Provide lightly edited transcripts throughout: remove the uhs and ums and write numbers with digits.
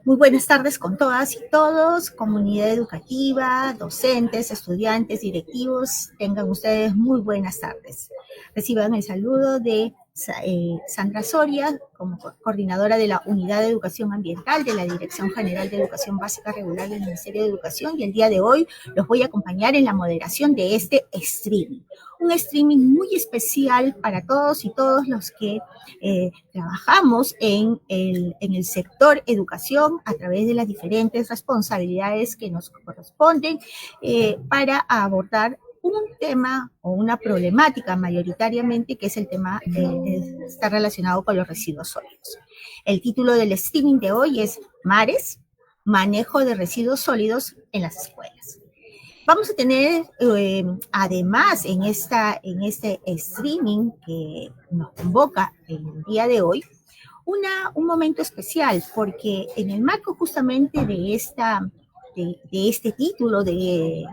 Muy buenas tardes con todas y todos, comunidad educativa, docentes, estudiantes, directivos. Tengan ustedes muy buenas tardes. Reciban el saludo de Sandra Soria, como coordinadora de la Unidad de Educación Ambiental de la Dirección General de Educación Básica Regular del Ministerio de Educación, y el día de hoy los voy a acompañar en la moderación de este streaming. Un streaming muy especial para todos y todos los que trabajamos en el sector educación a través de las diferentes responsabilidades que nos corresponden para abordar un tema o una problemática mayoritariamente, que es el tema está relacionado con los residuos sólidos. El título del streaming de hoy es Mares, manejo de residuos sólidos en las escuelas. Vamos a tener, además, en este streaming que nos convoca el día de hoy, un momento especial, porque en el marco justamente de este título, de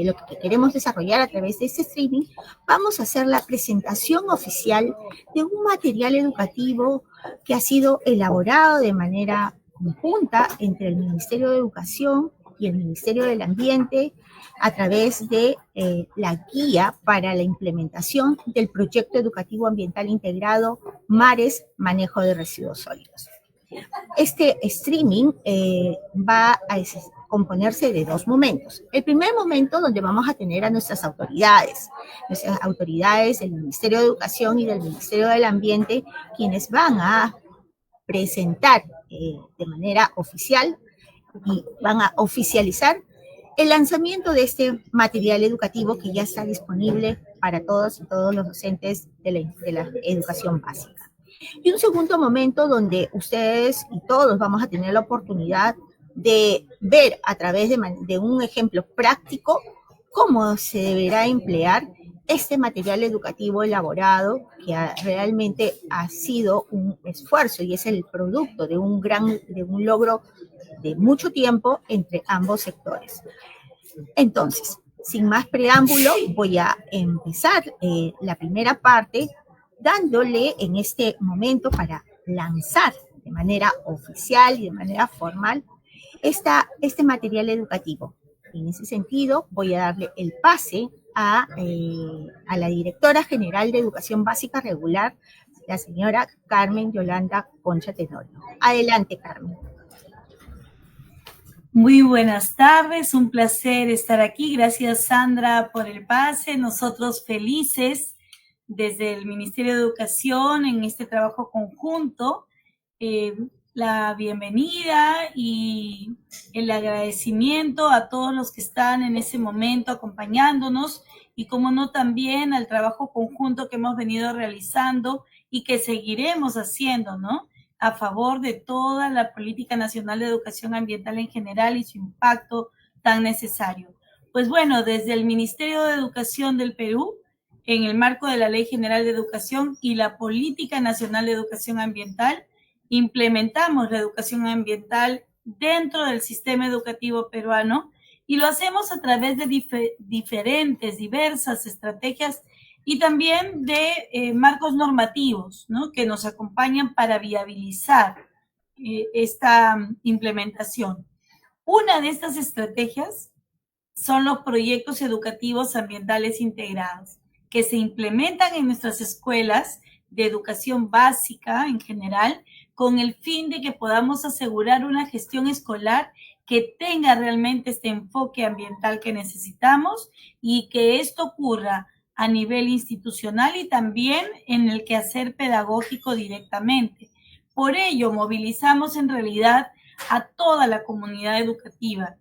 lo que queremos desarrollar a través de este streaming, vamos a hacer la presentación oficial de un material educativo que ha sido elaborado de manera conjunta entre el Ministerio de Educación y el Ministerio del Ambiente a través de la guía para la implementación del proyecto educativo ambiental integrado Mares, manejo de residuos sólidos. Este streaming va a componerse de dos momentos. El primer momento, donde vamos a tener a nuestras autoridades del Ministerio de Educación y del Ministerio del Ambiente, quienes van a presentar de manera oficial y van a oficializar el lanzamiento de este material educativo que ya está disponible para todos y todos los docentes de la educación básica. Y un segundo momento donde ustedes y todos vamos a tener la oportunidad de ver a través de un ejemplo práctico cómo se deberá emplear este material educativo elaborado, que realmente ha sido un esfuerzo y es el producto de un logro de mucho tiempo entre ambos sectores. Entonces, sin más preámbulo, voy a empezar la primera parte dándole en este momento, para lanzar de manera oficial y de manera formal este material educativo. En ese sentido, voy a darle el pase a la Directora General de Educación Básica Regular, la señora Carmen Yolanda Concha Tenorio. Adelante, Carmen. Muy buenas tardes, un placer estar aquí. Gracias, Sandra, por el pase. Nosotros felices desde el Ministerio de Educación en este trabajo conjunto. La bienvenida y el agradecimiento a todos los que están en ese momento acompañándonos, y como no también al trabajo conjunto que hemos venido realizando y que seguiremos haciendo, ¿no?, a favor de toda la política nacional de educación ambiental en general y su impacto tan necesario. Pues bueno, desde el Ministerio de Educación del Perú, en el marco de la Ley General de Educación y la Política Nacional de Educación Ambiental, implementamos la educación ambiental dentro del sistema educativo peruano, y lo hacemos a través de diversas estrategias y también de marcos normativos, ¿no?, que nos acompañan para viabilizar esta implementación. Una de estas estrategias son los proyectos educativos ambientales integrados, que se implementan en nuestras escuelas de educación básica en general, con el fin de que podamos asegurar una gestión escolar que tenga realmente este enfoque ambiental que necesitamos, y que esto ocurra a nivel institucional y también en el quehacer pedagógico directamente. Por ello, movilizamos en realidad a toda la comunidad educativa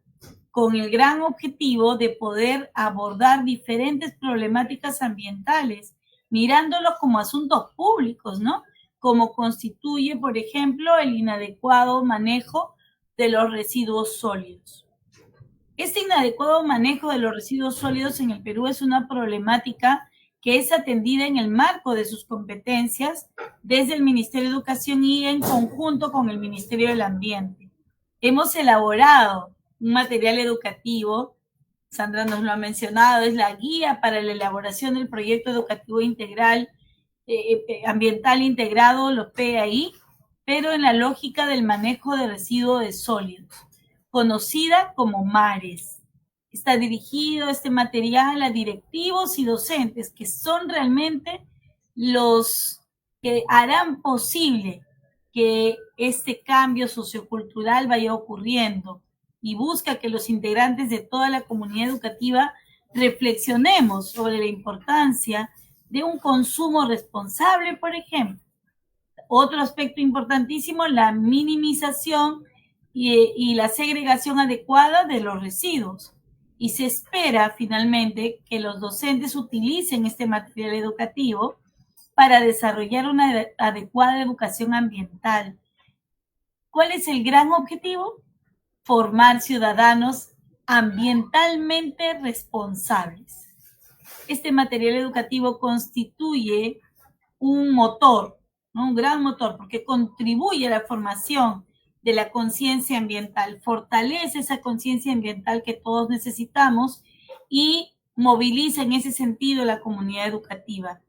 con el gran objetivo de poder abordar diferentes problemáticas ambientales, mirándolos como asuntos públicos, ¿no?, como constituye, por ejemplo, el inadecuado manejo de los residuos sólidos. Este inadecuado manejo de los residuos sólidos en el Perú es una problemática que es atendida en el marco de sus competencias desde el Ministerio de Educación y en conjunto con el Ministerio del Ambiente. Hemos elaborado un material educativo, Sandra nos lo ha mencionado, es la guía para la elaboración del proyecto educativo integral ambiental integrado, los PAI, pero en la lógica del manejo de residuos de sólidos, conocida como MARES. Está dirigido este material a directivos y docentes, que son realmente los que harán posible que este cambio sociocultural vaya ocurriendo, y busca que los integrantes de toda la comunidad educativa reflexionemos sobre la importancia de un consumo responsable, por ejemplo. Otro aspecto importantísimo, la minimización y la segregación adecuada de los residuos. Y se espera finalmente que los docentes utilicen este material educativo para desarrollar una adecuada educación ambiental. ¿Cuál es el gran objetivo? Formar ciudadanos ambientalmente responsables. Este material educativo constituye un motor, ¿no? Un gran motor, porque contribuye a la formación de la conciencia ambiental, fortalece esa conciencia ambiental que todos necesitamos y moviliza en ese sentido la comunidad educativa,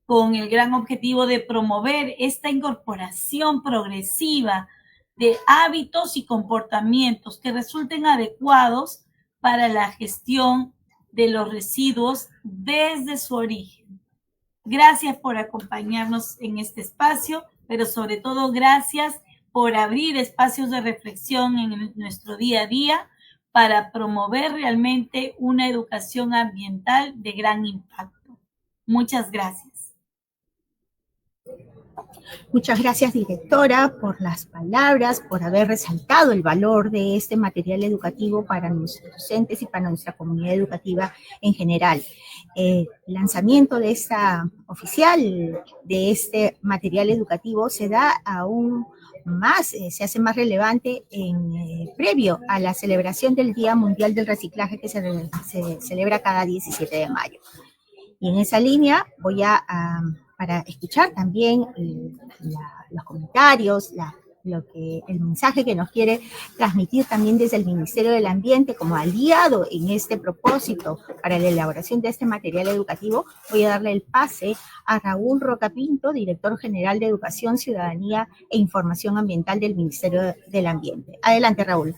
con el gran objetivo de promover esta incorporación progresiva de hábitos y comportamientos que resulten adecuados para la gestión de los residuos desde su origen. Gracias por acompañarnos en este espacio, pero sobre todo gracias por abrir espacios de reflexión en nuestro día a día para promover realmente una educación ambiental de gran impacto. Muchas gracias. Muchas gracias, directora, por las palabras, por haber resaltado el valor de este material educativo para nuestros docentes y para nuestra comunidad educativa en general. El lanzamiento de esta oficial, de este material educativo, se da aún más, se hace más relevante previo a la celebración del Día Mundial del Reciclaje, que se celebra cada 17 de mayo. Y en esa línea voy para escuchar también los comentarios, el mensaje que nos quiere transmitir también desde el Ministerio del Ambiente como aliado en este propósito para la elaboración de este material educativo. Voy a darle el pase a Raúl Roca Pinto, director general de Educación, Ciudadanía e Información Ambiental del Ministerio del Ambiente. Adelante, Raúl.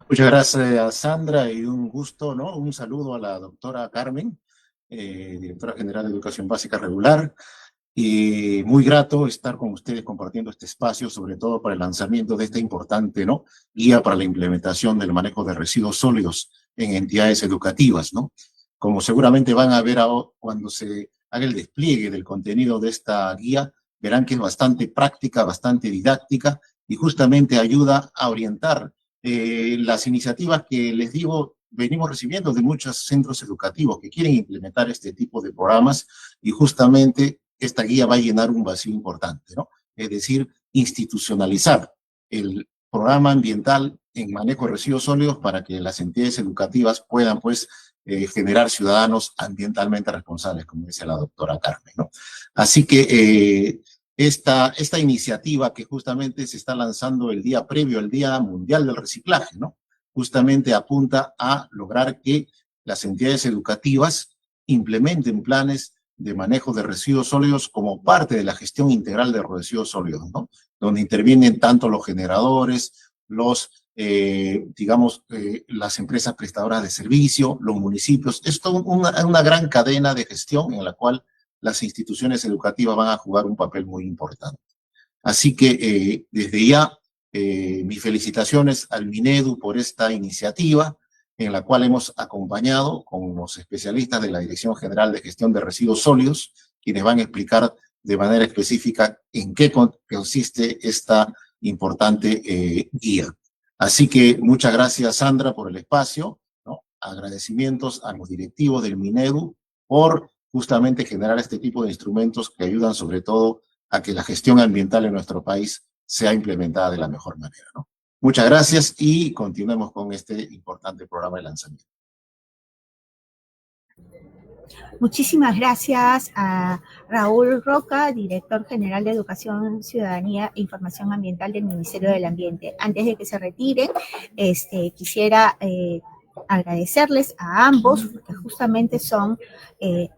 Muchas gracias, Sandra, y un gusto, ¿no? Un saludo a la doctora Carmen, directora general de Educación Básica Regular, y muy grato estar con ustedes compartiendo este espacio, sobre todo para el lanzamiento de esta importante, ¿no?, guía para la implementación del manejo de residuos sólidos en entidades educativas, ¿no? Como seguramente van a ver cuando se haga el despliegue del contenido de esta guía, verán que es bastante práctica, bastante didáctica, y justamente ayuda a orientar las iniciativas que les digo venimos recibiendo de muchos centros educativos que quieren implementar este tipo de programas, y justamente esta guía va a llenar un vacío importante, ¿no? Es decir, institucionalizar el programa ambiental en manejo de residuos sólidos para que las entidades educativas puedan, pues, generar ciudadanos ambientalmente responsables, como dice la doctora Carmen, ¿no? Así que esta iniciativa que justamente se está lanzando el día previo al Día Mundial del Reciclaje, ¿no?, justamente apunta a lograr que las entidades educativas implementen planes de manejo de residuos sólidos como parte de la gestión integral de residuos sólidos, ¿no?, donde intervienen tanto los generadores, las empresas prestadoras de servicio, los municipios. Es toda una gran cadena de gestión en la cual las instituciones educativas van a jugar un papel muy importante. Así que desde ya, mis felicitaciones al Minedu por esta iniciativa, en la cual hemos acompañado con los especialistas de la Dirección General de Gestión de Residuos Sólidos, quienes van a explicar de manera específica en qué consiste esta importante guía. Así que muchas gracias, Sandra, por el espacio, ¿no? Agradecimientos a los directivos del Minedu por justamente generar este tipo de instrumentos que ayudan sobre todo a que la gestión ambiental en nuestro país sea implementada de la mejor manera, ¿no? Muchas gracias y continuemos con este importante programa de lanzamiento. Muchísimas gracias a Raúl Roca, director general de Educación, Ciudadanía e Información Ambiental del Ministerio del Ambiente. Antes de que se retiren, quisiera agradecerles a ambos, porque justamente son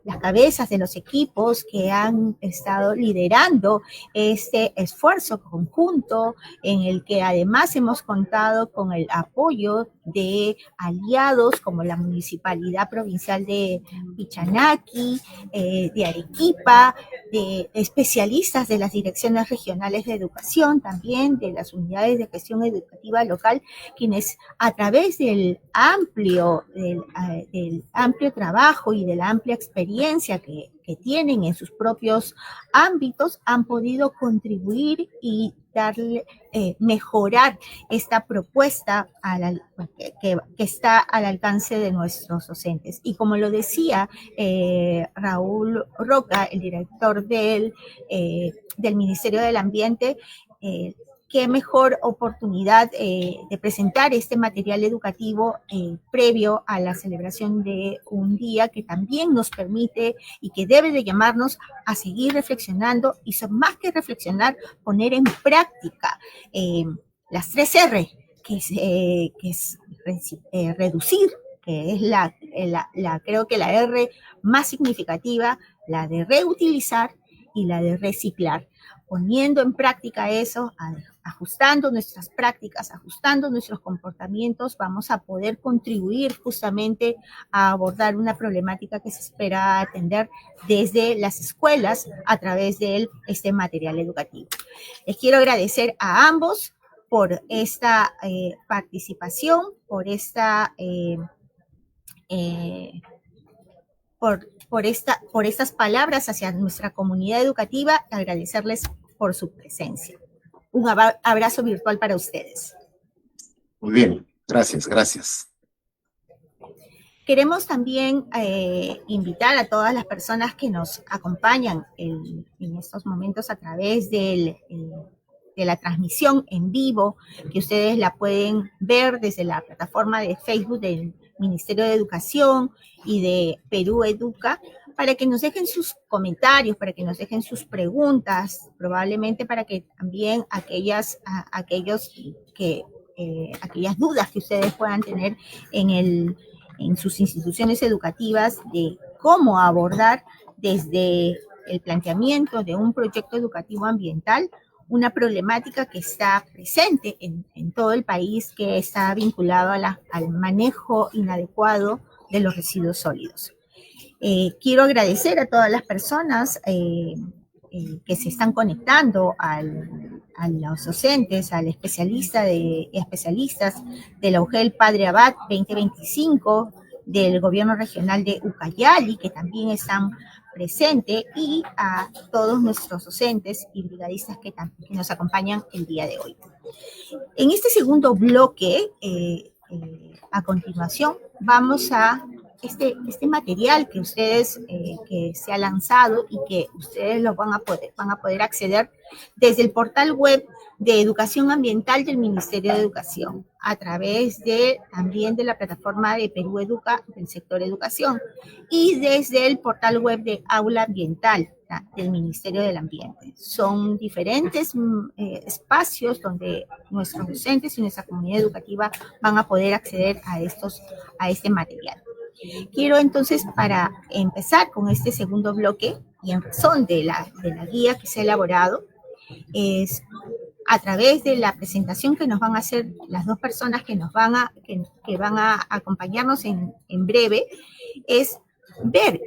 las cabezas de los equipos que han estado liderando este esfuerzo conjunto, en el que además hemos contado con el apoyo de aliados como la Municipalidad Provincial de Pichanaki, de Arequipa, de especialistas de las direcciones regionales de educación, también de las unidades de gestión educativa local, quienes a través del amplio trabajo y de la amplia experiencia que tienen en sus propios ámbitos han podido contribuir y darle, mejorar esta propuesta que está al alcance de nuestros docentes. Y como lo decía Raúl Roca, el director del Ministerio del Ambiente, qué mejor oportunidad de presentar este material educativo previo a la celebración de un día que también nos permite y que debe de llamarnos a seguir reflexionando y más que reflexionar, poner en práctica las 3 R, que es reducir, que es creo que la R más significativa, la de reutilizar y la de reciclar. Poniendo en práctica eso, ajustando nuestras prácticas, ajustando nuestros comportamientos, vamos a poder contribuir justamente a abordar una problemática que se espera atender desde las escuelas a través de este material educativo. Les quiero agradecer a ambos por esta participación, por esta... por estas palabras hacia nuestra comunidad educativa, agradecerles por su presencia. Un abrazo virtual para ustedes. Muy bien, gracias. Queremos también invitar a todas las personas que nos acompañan en estos momentos a través de la transmisión en vivo, que ustedes la pueden ver desde la plataforma de Facebook del Ministerio de Educación y de Perú Educa, para que nos dejen sus comentarios, para que nos dejen sus preguntas, probablemente para que también aquellas dudas que ustedes puedan tener en sus instituciones educativas de cómo abordar desde el planteamiento de un proyecto educativo ambiental una problemática que está presente en todo el país, que está vinculado al manejo inadecuado de los residuos sólidos. Quiero agradecer a todas las personas que se están conectando, a los docentes, al especialistas de la UGEL Padre Abad 2025, del Gobierno Regional de Ucayali, que también están presentes, y a todos nuestros docentes y brigadistas que nos acompañan el día de hoy. En este segundo bloque, a continuación, vamos a este material que ustedes, que se ha lanzado y que ustedes lo van a poder acceder desde el portal web de Educación Ambiental del Ministerio de Educación, a través también de la plataforma de Perú Educa del sector educación, y desde el portal web de Aula Ambiental del Ministerio del Ambiente. Son diferentes espacios donde nuestros docentes y nuestra comunidad educativa van a poder acceder a este material. Quiero entonces, para empezar con este segundo bloque, y en razón de la guía que se ha elaborado, es a través de la presentación que nos van a hacer las dos personas que van a acompañarnos en breve, es ver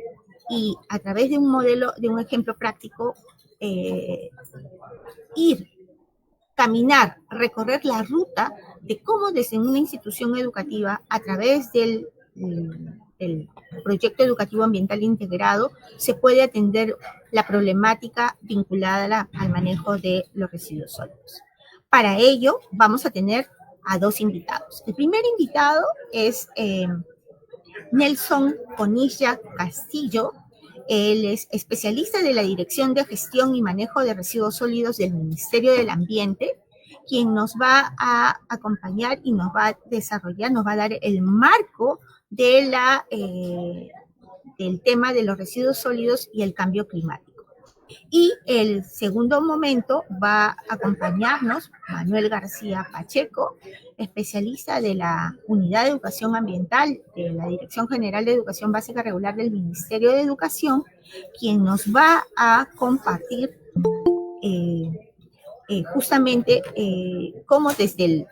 y a través de un modelo, de un ejemplo práctico, caminar, recorrer la ruta de cómo desde una institución educativa, a través del proyecto educativo ambiental integrado, se puede atender la problemática vinculada al manejo de los residuos sólidos. Para ello, vamos a tener a dos invitados. El primer invitado es Nelson Conilla Castillo. Él es especialista de la Dirección de Gestión y Manejo de Residuos Sólidos del Ministerio del Ambiente, quien nos va a acompañar y nos va a desarrollar, nos va a dar el marco del tema de los residuos sólidos y el cambio climático. Y el segundo momento va a acompañarnos Manuel García Pacheco, especialista de la Unidad de Educación Ambiental de la Dirección General de Educación Básica Regular del Ministerio de Educación, quien nos va a compartir justamente cómo desde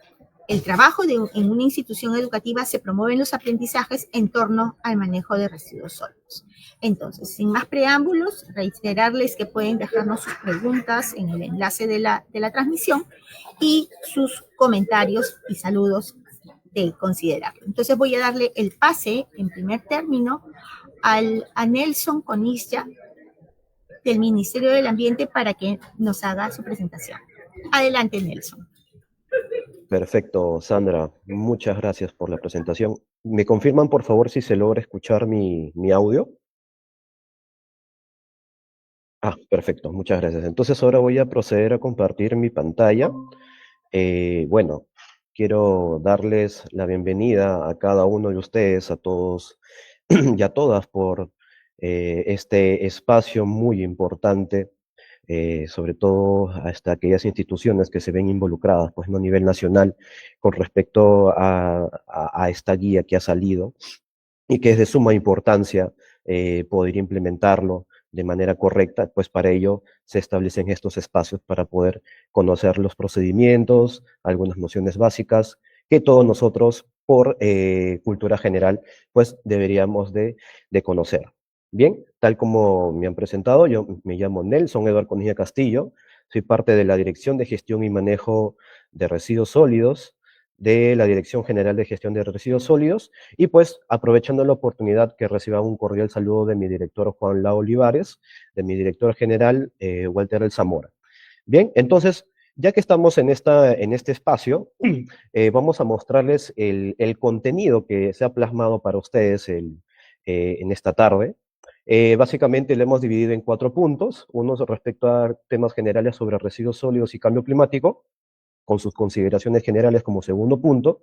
el trabajo en una institución educativa se promueven los aprendizajes en torno al manejo de residuos sólidos. Entonces, sin más preámbulos, reiterarles que pueden dejarnos sus preguntas en el enlace de la transmisión y sus comentarios y saludos de considerarlo. Entonces voy a darle el pase en primer término a Nelson Conilla del Ministerio del Ambiente para que nos haga su presentación. Adelante, Nelson. Perfecto, Sandra. Muchas gracias por la presentación. ¿Me confirman, por favor, si se logra escuchar mi audio? Perfecto, muchas gracias. Entonces ahora voy a proceder a compartir mi pantalla. Bueno, quiero darles la bienvenida a cada uno de ustedes, a todos y a todas por este espacio muy importante, sobre todo hasta aquellas instituciones que se ven involucradas, pues no a nivel nacional, con respecto a esta guía que ha salido y que es de suma importancia poder implementarlo de manera correcta, pues para ello se establecen estos espacios para poder conocer los procedimientos, algunas nociones básicas que todos nosotros por cultura general pues deberíamos de conocer. Bien, tal como me han presentado, yo me llamo Nelson Eduardo Conilla Castillo, soy parte de la Dirección de Gestión y Manejo de Residuos Sólidos, de la Dirección General de Gestión de Residuos Sólidos, y pues aprovechando la oportunidad que reciba un cordial saludo de mi director Juan Lau Olivares, de mi director general Walter El Zamora. Bien, entonces, ya que estamos en este espacio, vamos a mostrarles el contenido que se ha plasmado para ustedes en esta tarde. Básicamente lo hemos dividido en 4 puntos, uno respecto a temas generales sobre residuos sólidos y cambio climático, con sus consideraciones generales como segundo punto.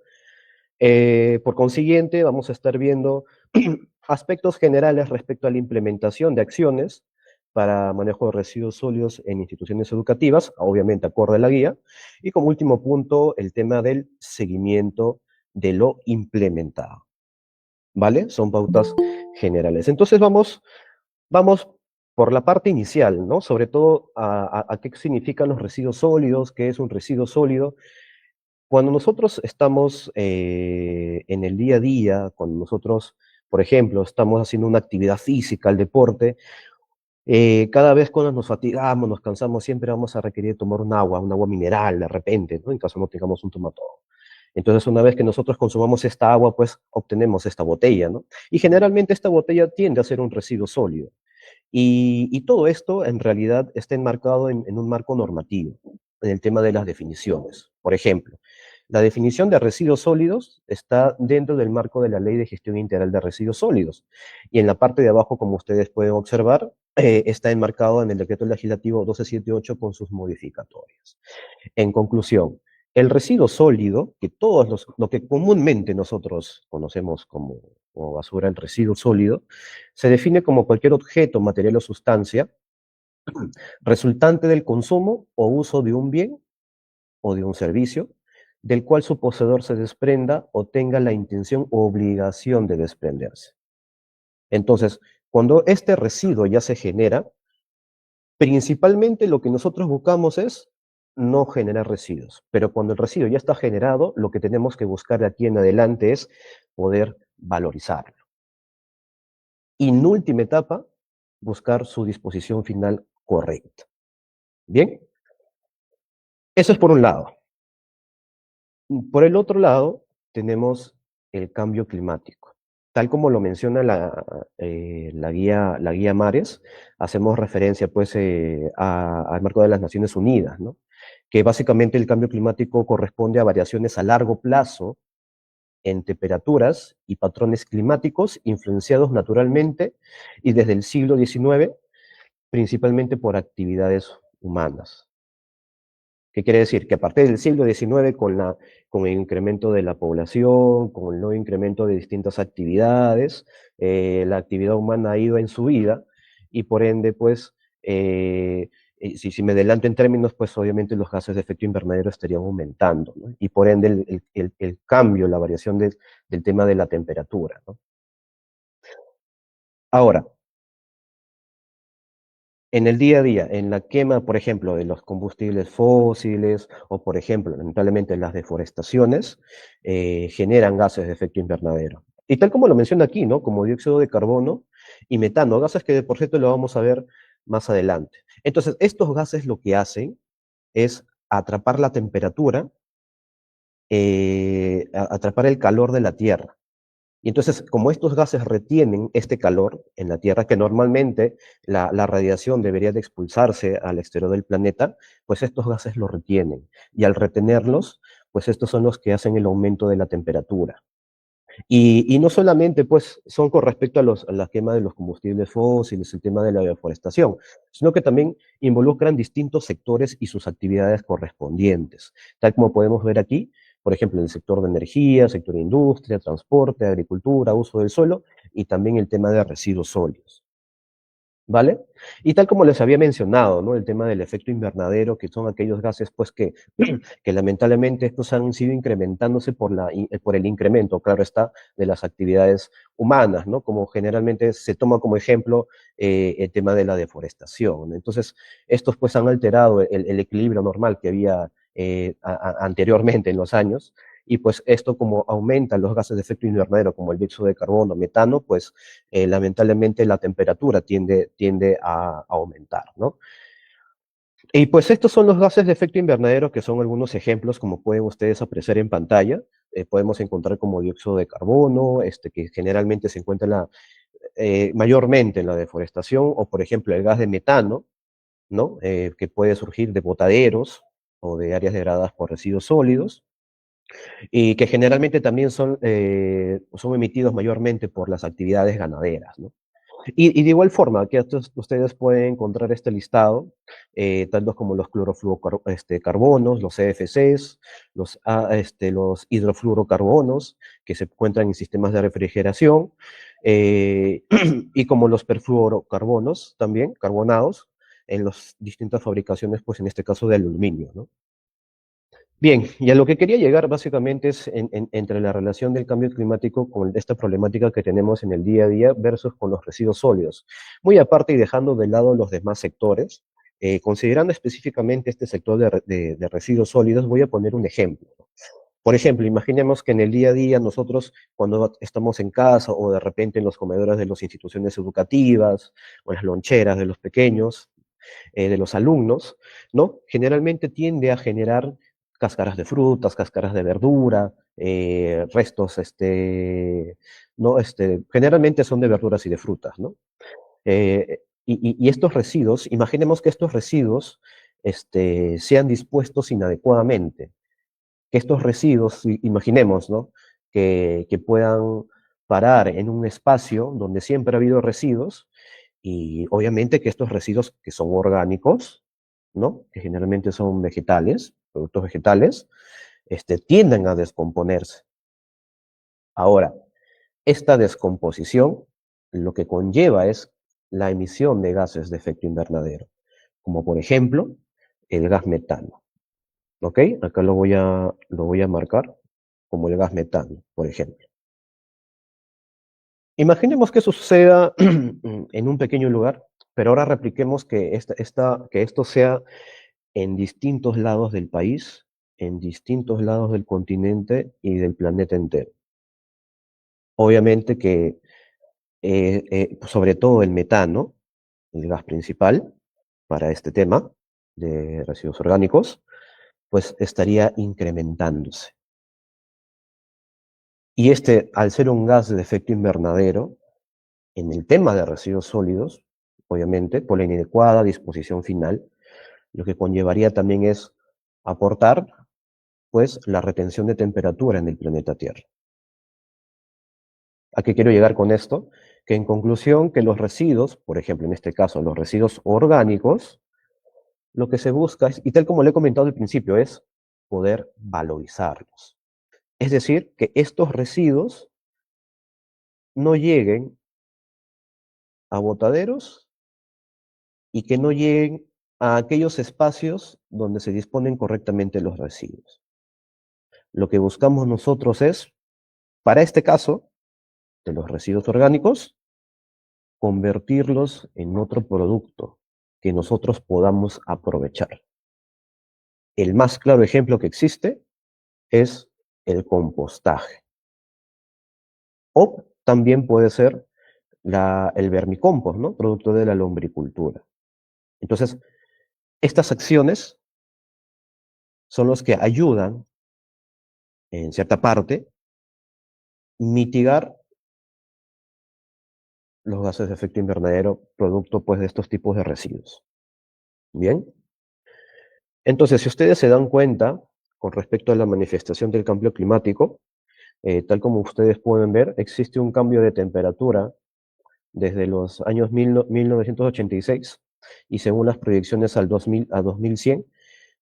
Por consiguiente, vamos a estar viendo aspectos generales respecto a la implementación de acciones para manejo de residuos sólidos en instituciones educativas, obviamente acorde a la guía, y como último punto, el tema del seguimiento de lo implementado. ¿Vale? Son pautas generales. Entonces vamos por la parte inicial, ¿no? Sobre todo a qué significan los residuos sólidos, qué es un residuo sólido. Cuando nosotros estamos en el día a día, cuando nosotros, por ejemplo, estamos haciendo una actividad física, el deporte, cada vez cuando nos fatigamos, nos cansamos, siempre vamos a requerir tomar un agua mineral de repente, ¿no? En caso no tengamos un tomatodo. Entonces, una vez que nosotros consumamos esta agua, pues obtenemos esta botella, ¿no? Y generalmente esta botella tiende a ser un residuo sólido. Y todo esto en realidad está enmarcado en un marco normativo, en el tema de las definiciones. Por ejemplo, la definición de residuos sólidos está dentro del marco de la Ley de Gestión Integral de Residuos Sólidos. Y en la parte de abajo, como ustedes pueden observar, está enmarcado en el Decreto Legislativo 1278 con sus modificatorias. En conclusión, el residuo sólido, que lo que comúnmente nosotros conocemos como basura, el residuo sólido, se define como cualquier objeto, material o sustancia resultante del consumo o uso de un bien o de un servicio, del cual su poseedor se desprenda o tenga la intención o obligación de desprenderse. Entonces, cuando este residuo ya se genera, principalmente lo que nosotros buscamos es no generar residuos, pero cuando el residuo ya está generado, lo que tenemos que buscar de aquí en adelante es poder valorizarlo. Y en última etapa, buscar su disposición final correcta. ¿Bien? Eso es por un lado. Por el otro lado, tenemos el cambio climático. Tal como lo menciona la guía Mares, hacemos referencia pues al marco de las Naciones Unidas, ¿no? Que básicamente el cambio climático corresponde a variaciones a largo plazo en temperaturas y patrones climáticos influenciados naturalmente y desde el siglo XIX, principalmente por actividades humanas. ¿Qué quiere decir? Que a partir del siglo XIX, con el incremento de la población, con el nuevo incremento de distintas actividades, la actividad humana ha ido en su vida y por ende, pues, Si me adelanto en términos, pues obviamente los gases de efecto invernadero estarían aumentando, ¿no? Y por ende el cambio, la variación del tema de la temperatura, ¿no? Ahora, en el día a día, en la quema, por ejemplo, de los combustibles fósiles o, por ejemplo, lamentablemente las deforestaciones, generan gases de efecto invernadero. Y tal como lo menciona aquí, ¿no? Como dióxido de carbono y metano, gases que por cierto lo vamos a ver más adelante. Entonces, estos gases lo que hacen es atrapar la temperatura, atrapar el calor de la Tierra. Y entonces, como estos gases retienen este calor en la Tierra, que normalmente la radiación debería de expulsarse al exterior del planeta, pues estos gases lo retienen. Y al retenerlos, pues estos son los que hacen el aumento de la temperatura. Y no solamente pues son con respecto a la quema de los combustibles fósiles, el tema de la deforestación, sino que también involucran distintos sectores y sus actividades correspondientes, tal como podemos ver aquí, por ejemplo, en el sector de energía, sector de industria, transporte, agricultura, uso del suelo y también el tema de residuos sólidos. ¿Vale? Y tal como les había mencionado, ¿no? El tema del efecto invernadero, que son aquellos gases, pues, que lamentablemente estos han sido incrementándose por el incremento, claro está, de las actividades humanas, ¿no? Como generalmente se toma como ejemplo el tema de la deforestación. Entonces, estos, pues, han alterado el equilibrio normal que había anteriormente en los años, y pues esto como aumenta los gases de efecto invernadero, como el dióxido de carbono, metano, pues lamentablemente la temperatura tiende a aumentar, ¿no? Y pues estos son los gases de efecto invernadero, que son algunos ejemplos, como pueden ustedes apreciar en pantalla. Podemos encontrar como dióxido de carbono, que generalmente se encuentra mayormente en la deforestación, o por ejemplo el gas de metano, ¿no? Que puede surgir de botaderos o de áreas degradadas por residuos sólidos, y que generalmente también son emitidos mayormente por las actividades ganaderas, ¿no? Y de igual forma, que ustedes pueden encontrar este listado, tanto como los clorofluorocarbonos, los CFCs, los hidrofluorocarbonos, que se encuentran en sistemas de refrigeración, y como los perfluorocarbonos, también, carbonados, en las distintas fabricaciones, pues en este caso del aluminio, ¿no? Bien, y a lo que quería llegar básicamente es entre la relación del cambio climático con esta problemática que tenemos en el día a día versus con los residuos sólidos. Muy aparte y dejando de lado los demás sectores, considerando específicamente este sector de residuos sólidos, voy a poner un ejemplo. Por ejemplo, imaginemos que en el día a día nosotros, cuando estamos en casa o de repente en los comedores de las instituciones educativas o en las loncheras de los pequeños, de los alumnos, ¿no? Generalmente tiende a generar cáscaras de frutas, cáscaras de verdura, restos, ¿no? Generalmente son de verduras y de frutas, ¿no? Y estos residuos, imaginemos que estos residuos sean dispuestos inadecuadamente, que estos residuos, imaginemos, ¿no? Que puedan parar en un espacio donde siempre ha habido residuos, y obviamente que estos residuos que son orgánicos, ¿no? Que generalmente son vegetales, productos vegetales, tienden a descomponerse. Ahora, esta descomposición lo que conlleva es la emisión de gases de efecto invernadero, como por ejemplo el gas metano. ¿Ok? Acá lo voy a marcar como el gas metano, por ejemplo. Imaginemos que eso suceda en un pequeño lugar, pero ahora repliquemos que esto sea en distintos lados del país, en distintos lados del continente y del planeta entero. Obviamente que, sobre todo el metano, el gas principal para este tema de residuos orgánicos, pues estaría incrementándose. Y al ser un gas de efecto invernadero, en el tema de residuos sólidos, obviamente, por la inadecuada disposición final, lo que conllevaría también es aportar, pues, la retención de temperatura en el planeta Tierra. ¿A qué quiero llegar con esto? Que en conclusión, que los residuos, por ejemplo, en este caso, los residuos orgánicos, lo que se busca es, y tal como le he comentado al principio, es poder valorizarlos. Es decir, que estos residuos no lleguen a botaderos y que no lleguen a aquellos espacios donde se disponen correctamente los residuos. Lo que buscamos nosotros es, para este caso, de los residuos orgánicos, convertirlos en otro producto que nosotros podamos aprovechar. El más claro ejemplo que existe es el compostaje. O también puede ser el vermicompost, ¿no? Producto de la lombricultura. Entonces, estas acciones son los que ayudan, en cierta parte, mitigar los gases de efecto invernadero producto pues de estos tipos de residuos. Bien. Entonces, si ustedes se dan cuenta con respecto a la manifestación del cambio climático, tal como ustedes pueden ver, existe un cambio de temperatura desde los años 1986 y según las proyecciones al 2000 a 2100,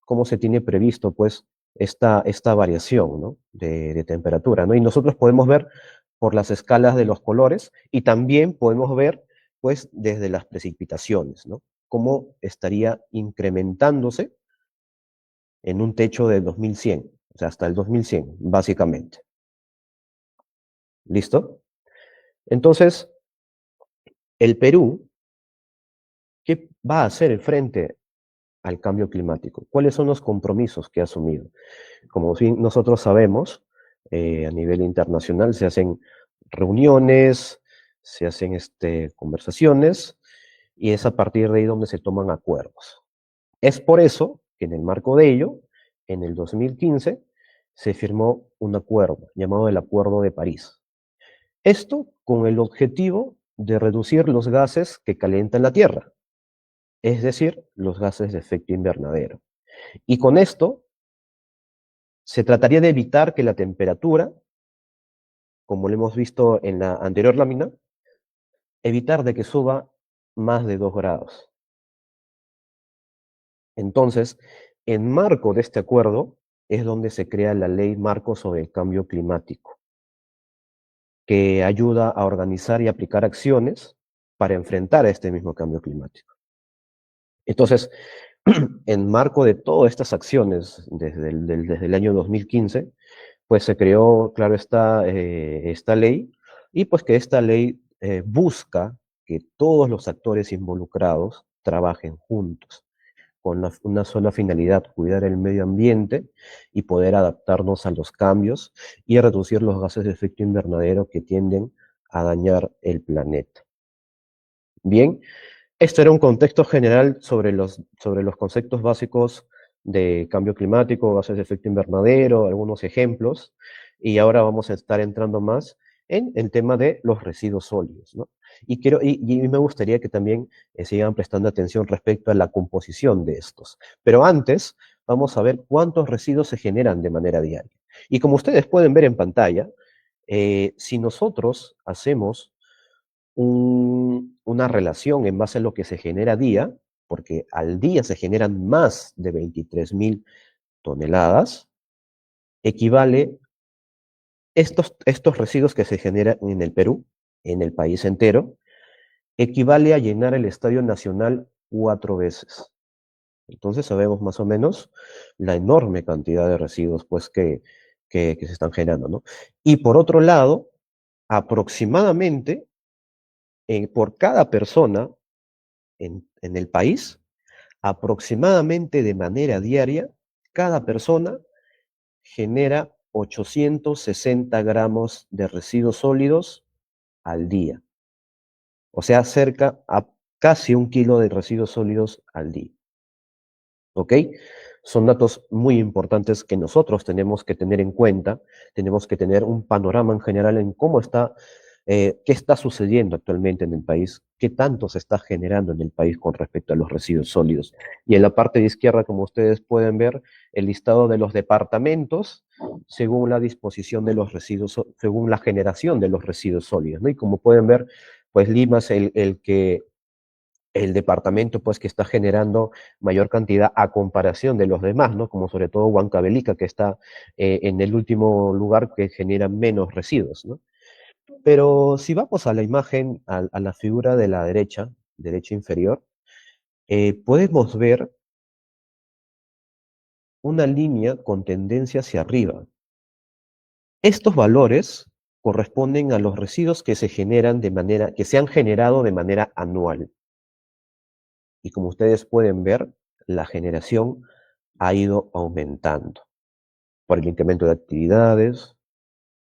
cómo se tiene previsto pues esta variación, ¿no? de temperatura, ¿no? Y nosotros podemos ver por las escalas de los colores y también podemos ver pues desde las precipitaciones, ¿no? Cómo estaría incrementándose en un techo de 2100, o sea, hasta el 2100, básicamente. ¿Listo? Entonces, el Perú, ¿qué va a hacer frente al cambio climático? ¿Cuáles son los compromisos que ha asumido? Como nosotros sabemos, a nivel internacional se hacen reuniones, se hacen conversaciones, y es a partir de ahí donde se toman acuerdos. Es por eso que en el marco de ello, en el 2015, se firmó un acuerdo llamado el Acuerdo de París. Esto con el objetivo de reducir los gases que calientan la Tierra, es decir, los gases de efecto invernadero. Y con esto se trataría de evitar que la temperatura, como lo hemos visto en la anterior lámina, evitar de que suba más de 2 grados. Entonces, en marco de este acuerdo es donde se crea la Ley Marco sobre el Cambio Climático, que ayuda a organizar y aplicar acciones para enfrentar a este mismo cambio climático. Entonces, en marco de todas estas acciones desde el año 2015, pues se creó, claro, esta ley, y pues que esta ley busca que todos los actores involucrados trabajen juntos con una sola finalidad: cuidar el medio ambiente y poder adaptarnos a los cambios y a reducir los gases de efecto invernadero que tienden a dañar el planeta. Bien, esto era un contexto general sobre los conceptos básicos de cambio climático, gases de efecto invernadero, algunos ejemplos, y ahora vamos a estar entrando más en el tema de los residuos sólidos, ¿no? Y me gustaría que también sigan prestando atención respecto a la composición de estos. Pero antes, vamos a ver cuántos residuos se generan de manera diaria. Y como ustedes pueden ver en pantalla, si nosotros hacemos una relación en base a lo que se genera día, porque al día se generan más de 23.000 toneladas, equivale estos residuos que se generan en el Perú, en el país entero, equivale a llenar el Estadio Nacional 4 veces. Entonces sabemos más o menos la enorme cantidad de residuos pues, que se están generando, ¿no? Y por otro lado, aproximadamente, por cada persona en el país, aproximadamente de manera diaria, cada persona genera 860 gramos de residuos sólidos al día. O sea, cerca a casi 1 kilo de residuos sólidos al día. ¿Ok? Son datos muy importantes que nosotros tenemos que tener en cuenta. Tenemos que tener un panorama en general en cómo está, qué está sucediendo actualmente en el país, qué tanto se está generando en el país con respecto a los residuos sólidos. Y en la parte de izquierda, como ustedes pueden ver, el listado de los departamentos según la disposición de los residuos, según la generación de los residuos sólidos, ¿no? Y como pueden ver, pues Lima es el departamento pues que está generando mayor cantidad a comparación de los demás, ¿no? Como sobre todo Huancavelica, que está en el último lugar, que genera menos residuos, ¿no? Pero si vamos a la imagen, a la figura de la derecha inferior, podemos ver una línea con tendencia hacia arriba. Estos valores corresponden a los residuos que se generan que se han generado de manera anual. Y como ustedes pueden ver, la generación ha ido aumentando por el incremento de actividades,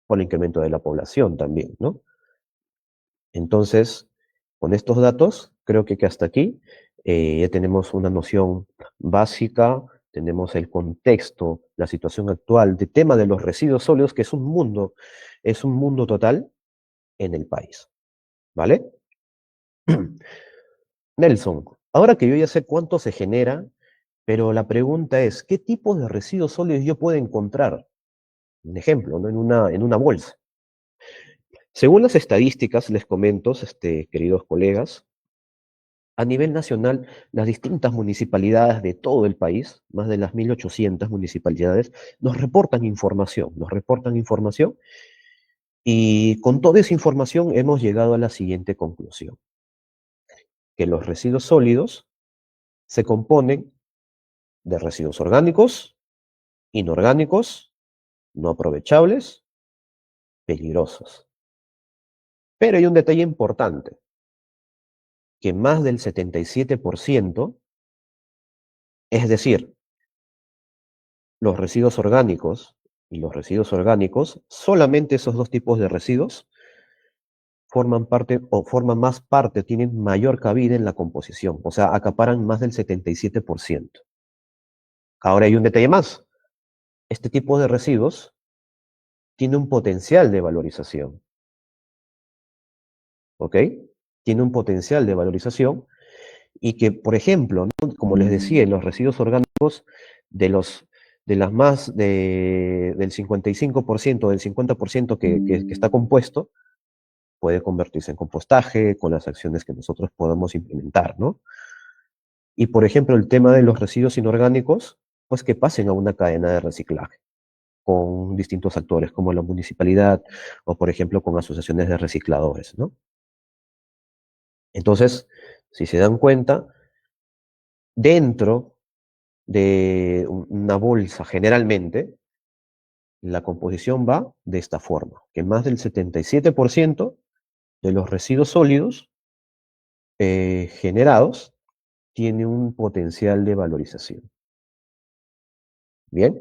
por el incremento de la población también, ¿no? Entonces, con estos datos, creo que hasta aquí ya tenemos una noción básica, tenemos el contexto, la situación actual del tema de los residuos sólidos, que es un mundo total en el país, ¿vale? Nelson, ahora que yo ya sé cuánto se genera, pero la pregunta es, ¿qué tipo de residuos sólidos yo puedo encontrar? Un ejemplo, ¿no? En una bolsa. Según las estadísticas, les comento, queridos colegas, a nivel nacional, las distintas municipalidades de todo el país, más de las 1.800 municipalidades, nos reportan información y con toda esa información hemos llegado a la siguiente conclusión, que los residuos sólidos se componen de residuos orgánicos, inorgánicos, no aprovechables, peligrosos. Pero hay un detalle importante, que más del 77%, es decir, los residuos orgánicos y los residuos orgánicos, solamente esos dos tipos de residuos forman parte o forman más parte, tienen mayor cabida en la composición, o sea, acaparan más del 77%. Ahora hay un detalle más. Este tipo de residuos tiene un potencial de valorización, ¿ok? Tiene un potencial de valorización y que, por ejemplo, ¿no? Como les decía, los residuos orgánicos de los del 55%, del 50% que está compuesto, puede convertirse en compostaje con las acciones que nosotros podamos implementar, ¿no? Y, por ejemplo, el tema de los residuos inorgánicos, pues que pasen a una cadena de reciclaje con distintos actores, como la municipalidad o, por ejemplo, con asociaciones de recicladores, ¿no? Entonces, si se dan cuenta, dentro de una bolsa, generalmente, la composición va de esta forma, que más del 77% de los residuos sólidos generados tiene un potencial de valorización. Bien.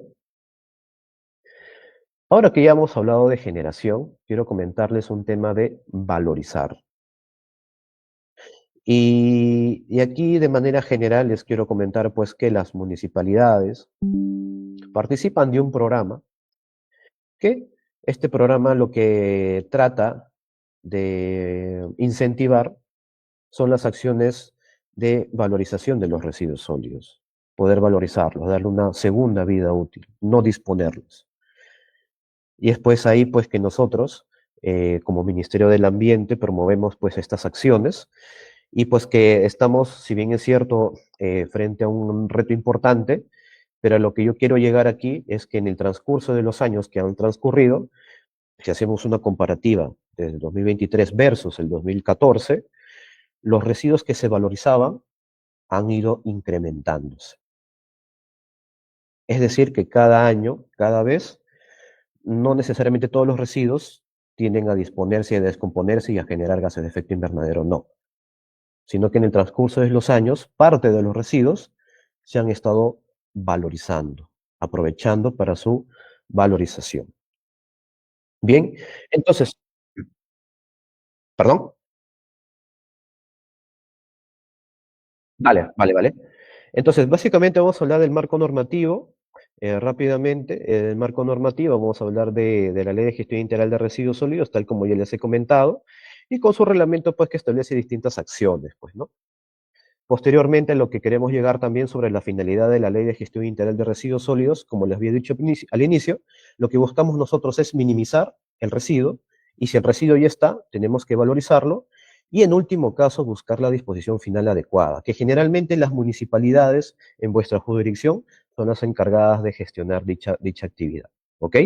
Ahora que ya hemos hablado de generación, quiero comentarles un tema de valorizar. Y aquí de manera general les quiero comentar pues que las municipalidades participan de un programa que este programa lo que trata de incentivar son las acciones de valorización de los residuos sólidos, poder valorizarlos, darle una segunda vida útil, no disponerlos. Y es pues ahí pues que nosotros, como Ministerio del Ambiente, promovemos pues estas acciones y pues que estamos, si bien es cierto, frente a un reto importante, pero a lo que yo quiero llegar aquí es que en el transcurso de los años que han transcurrido, si hacemos una comparativa desde el 2023 versus el 2014, los residuos que se valorizaban han ido incrementándose. Es decir, que cada año, cada vez, no necesariamente todos los residuos tienden a disponerse, a descomponerse y a generar gases de efecto invernadero, no. Sino que en el transcurso de los años, parte de los residuos se han estado valorizando, aprovechando para su valorización. Bien, entonces, perdón, vale. Entonces, básicamente vamos a hablar del marco normativo, rápidamente. El marco normativo, vamos a hablar de la Ley de Gestión Integral de Residuos Sólidos, tal como ya les he comentado, y con su reglamento, pues, que establece distintas acciones, pues, ¿no? Posteriormente, lo que queremos llegar también sobre la finalidad de la Ley de Gestión Integral de Residuos Sólidos, como les había dicho al inicio, lo que buscamos nosotros es minimizar el residuo, y si el residuo ya está, tenemos que valorizarlo, y en último caso, buscar la disposición final adecuada, que generalmente las municipalidades en vuestra jurisdicción son las encargadas de gestionar dicha actividad. ¿Ok?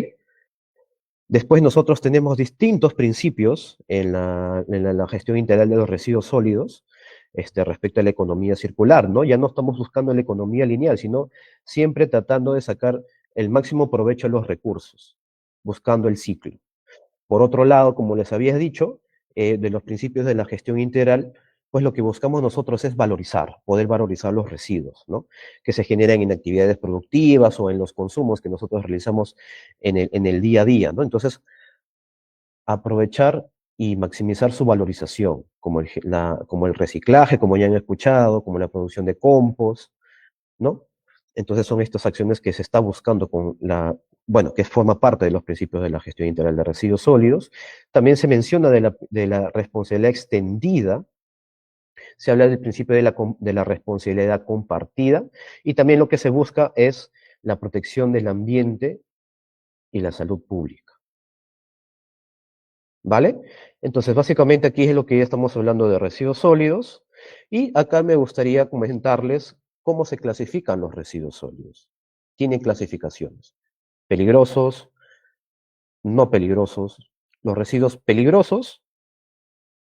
Después nosotros tenemos distintos principios en la gestión integral de los residuos sólidos. respecto a la economía circular, ¿no? Ya no estamos buscando la economía lineal, sino siempre tratando de sacar el máximo provecho a los recursos, buscando el ciclo. Por otro lado, como les había dicho, de los principios de la gestión integral, pues lo que buscamos nosotros es valorizar, poder valorizar los residuos, ¿no? Que se generan en actividades productivas o en los consumos que nosotros realizamos en el día a día, ¿no? Entonces, aprovechar y maximizar su valorización, como el reciclaje, como ya han escuchado, como la producción de compost, ¿no? Entonces son estas acciones que se está buscando bueno, que forma parte de los principios de la gestión integral de residuos sólidos. También se menciona de la responsabilidad extendida, se habla del principio de la responsabilidad compartida, y también lo que se busca es la protección del ambiente y la salud pública. ¿Vale? Entonces, básicamente aquí es lo que ya estamos hablando de residuos sólidos, y acá me gustaría comentarles cómo se clasifican los residuos sólidos. Tienen clasificaciones: peligrosos, no peligrosos. Los residuos peligrosos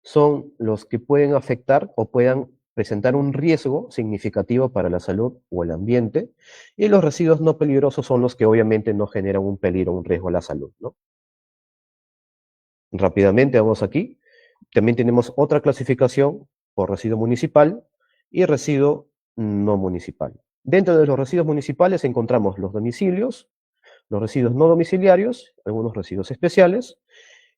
son los que pueden afectar o puedan presentar un riesgo significativo para la salud o el ambiente, y los residuos no peligrosos son los que obviamente no generan un peligro o un riesgo a la salud, ¿no? Rápidamente vamos aquí. También tenemos otra clasificación por residuo municipal y residuo no municipal. Dentro de los residuos municipales encontramos los domicilios, los residuos no domiciliarios, algunos residuos especiales,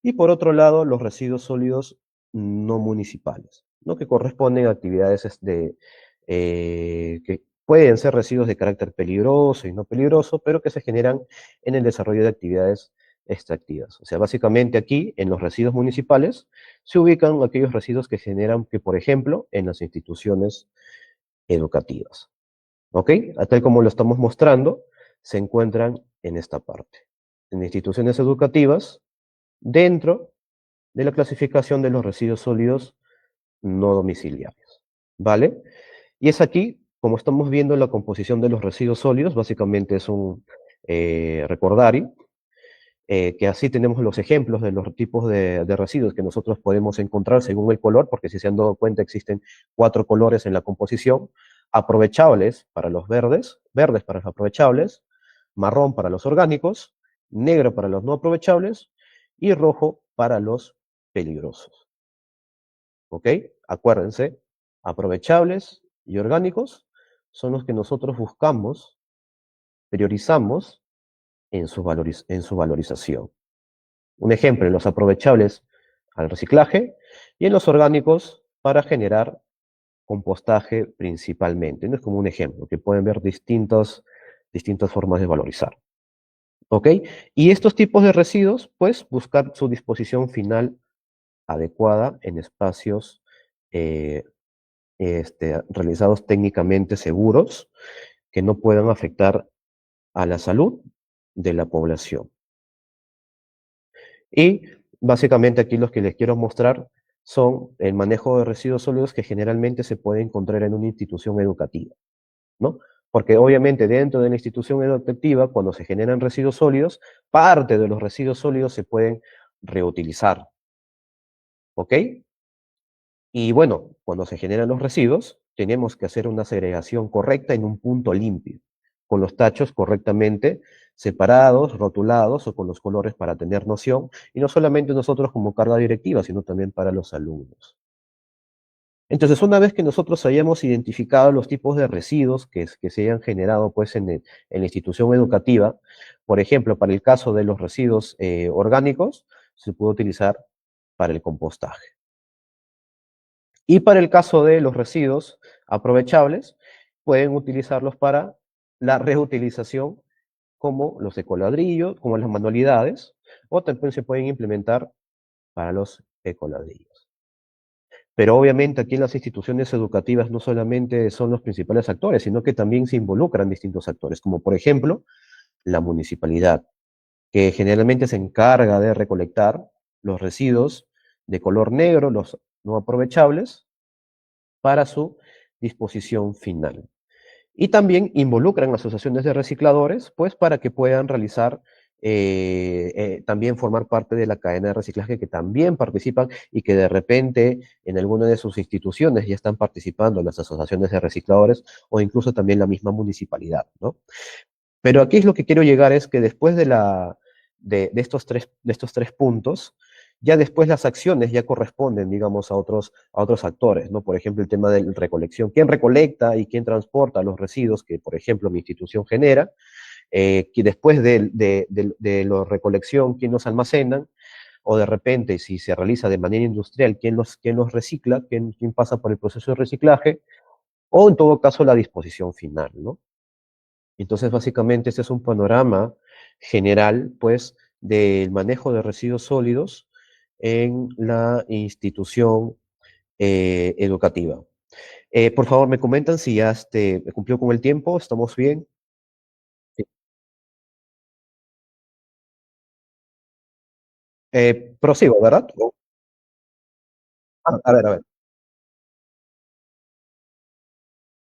y por otro lado los residuos sólidos no municipales, ¿no? Que corresponden a actividades que pueden ser residuos de carácter peligroso y no peligroso, pero que se generan en el desarrollo de actividades extractivas. O sea, básicamente aquí, en los residuos municipales, se ubican aquellos residuos que generan, por ejemplo, en las instituciones educativas. ¿Ok? Tal como lo estamos mostrando, se encuentran en esta parte. En instituciones educativas, dentro de la clasificación de los residuos sólidos no domiciliarios. ¿Vale? Y es aquí, como estamos viendo la composición de los residuos sólidos, básicamente es un recordario, que así tenemos los ejemplos de los tipos de residuos que nosotros podemos encontrar según el color, porque si se han dado cuenta existen 4 colores en la composición: aprovechables para los verdes, verdes para los aprovechables, marrón para los orgánicos, negro para los no aprovechables y rojo para los peligrosos. ¿Ok? Acuérdense, aprovechables y orgánicos son los que nosotros buscamos, priorizamos en su valorización. Un ejemplo, en los aprovechables al reciclaje y en los orgánicos para generar compostaje principalmente. No es como un ejemplo, que pueden ver distintas formas de valorizar. ¿Ok? Y estos tipos de residuos, pues buscar su disposición final adecuada en espacios realizados técnicamente seguros, que no puedan afectar a la salud de la población. Y básicamente aquí los que les quiero mostrar son el manejo de residuos sólidos que generalmente se puede encontrar en una institución educativa, ¿no? Porque obviamente dentro de la institución educativa, cuando se generan residuos sólidos, parte de los residuos sólidos se pueden reutilizar, ¿ok? Y bueno, cuando se generan los residuos, tenemos que hacer una segregación correcta en un punto limpio, con los tachos correctamente separados, rotulados o con los colores para tener noción, y no solamente nosotros como carga directiva, sino también para los alumnos. Entonces, una vez que nosotros hayamos identificado los tipos de residuos que se hayan generado pues, en la institución educativa, por ejemplo, para el caso de los residuos orgánicos, se puede utilizar para el compostaje. Y para el caso de los residuos aprovechables, pueden utilizarlos para la reutilización, como los ecoladrillos, como las manualidades, o también se pueden implementar para los ecoladrillos. Pero obviamente aquí en las instituciones educativas no solamente son los principales actores, sino que también se involucran distintos actores, como por ejemplo la municipalidad, que generalmente se encarga de recolectar los residuos de color negro, los no aprovechables, para su disposición final. Y también involucran asociaciones de recicladores, pues para que puedan realizar también formar parte de la cadena de reciclaje, que también participan y que de repente en alguna de sus instituciones ya están participando en las asociaciones de recicladores o incluso también la misma municipalidad, ¿no? Pero aquí es lo que quiero llegar es que después de estos tres puntos, ya después las acciones ya corresponden, digamos, a otros actores, ¿no? Por ejemplo, el tema de la recolección. ¿Quién recolecta y quién transporta los residuos que, por ejemplo, mi institución genera? Que después de la recolección, quién los almacenan, o de repente, si se realiza de manera industrial, quién los recicla, quién pasa por el proceso de reciclaje, o en todo caso la disposición final, ¿no? Entonces, básicamente, este es un panorama general, pues, del manejo de residuos sólidos en la institución educativa. Por favor, me comentan si ya cumplió con el tiempo, ¿estamos bien? Sí. Prosigo, ¿verdad? A ver, a ver,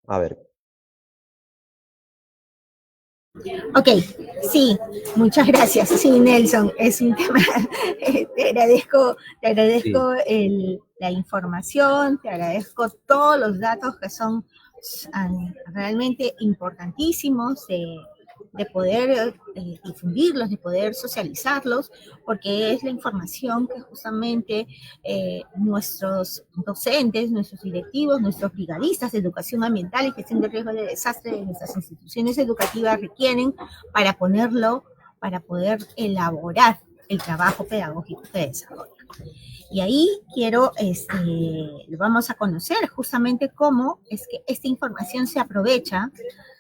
a ver. Ok, sí, muchas gracias. Sí, Nelson, es un tema, te Sí. agradezco la información, te agradezco todos los datos que son ah, realmente importantísimos de poder difundirlos, de poder socializarlos, porque es la información que justamente nuestros docentes, nuestros directivos, nuestros brigadistas de educación ambiental y gestión de riesgo de desastre de nuestras instituciones educativas requieren para para poder elaborar el trabajo pedagógico que desarrollan. Y ahí vamos a conocer justamente cómo es que esta información se aprovecha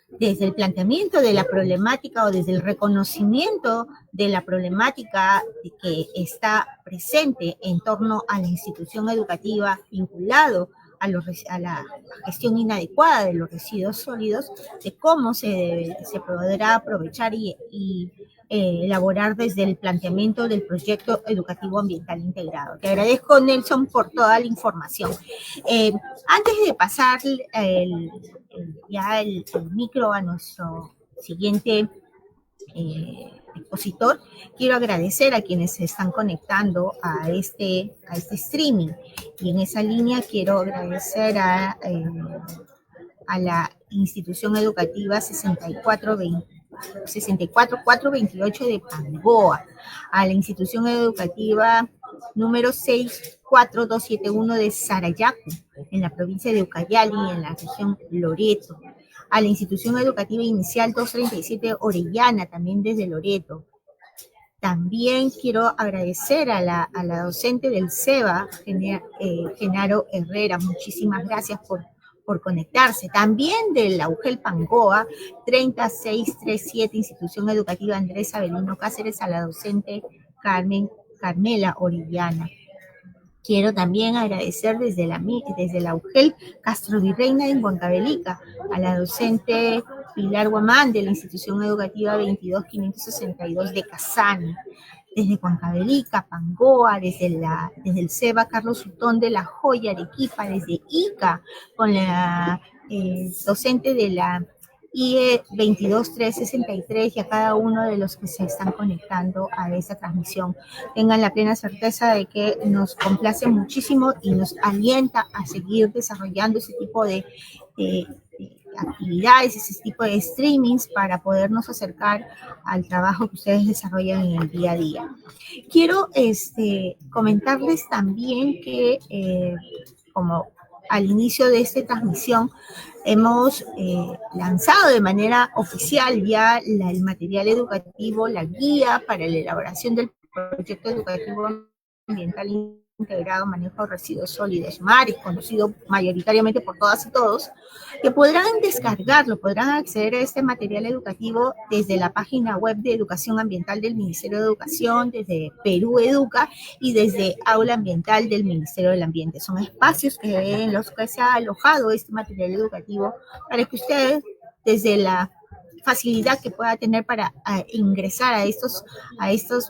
desde el planteamiento de la problemática o desde el reconocimiento de la problemática que está presente en torno a la institución educativa vinculado a la gestión inadecuada de los residuos sólidos, de cómo se podrá aprovechar y elaborar desde el planteamiento del proyecto educativo ambiental integrado. Te agradezco, Nelson, por toda la información. Antes de pasar el micro a nuestro siguiente expositor, quiero agradecer a quienes se están conectando a este streaming. Y en esa línea quiero agradecer a la institución educativa 64428 de Pangoa, a la institución educativa número 64271 de Sarayacu, en la provincia de Ucayali, en la región Loreto, a la institución educativa inicial 237 Orellana, también desde Loreto. También quiero agradecer a la docente del CEBA, Genaro Herrera, muchísimas gracias por conectarse. También de la UGEL Pangoa, 3637, Institución Educativa Andrés Avelino Cáceres, a la docente Carmela Orellana. Quiero también agradecer desde la UGEL Castro Virreina en Huancavelica, a la docente Pilar Guamán de la Institución Educativa 22562 de Casani, desde Huancavelica, Pangoa, desde el CEBA Carlos Sutón de La Joya, Arequipa, desde Ica, con la docente de la IE 22363 y a cada uno de los que se están conectando a esta transmisión. Tengan la plena certeza de que nos complace muchísimo y nos alienta a seguir desarrollando ese tipo de actividades, ese tipo de streamings para podernos acercar al trabajo que ustedes desarrollan en el día a día. Quiero comentarles también que como al inicio de esta transmisión hemos lanzado de manera oficial ya el material educativo, la guía para la elaboración del proyecto educativo ambiental integrado manejo de residuos sólidos, MARES, conocido mayoritariamente por todas y todos, que podrán descargarlo, podrán acceder a este material educativo desde la página web de Educación Ambiental del Ministerio de Educación, desde Perú Educa y desde Aula Ambiental del Ministerio del Ambiente. Son espacios en los que se ha alojado este material educativo para que ustedes, desde la facilidad que pueda tener para ingresar a estos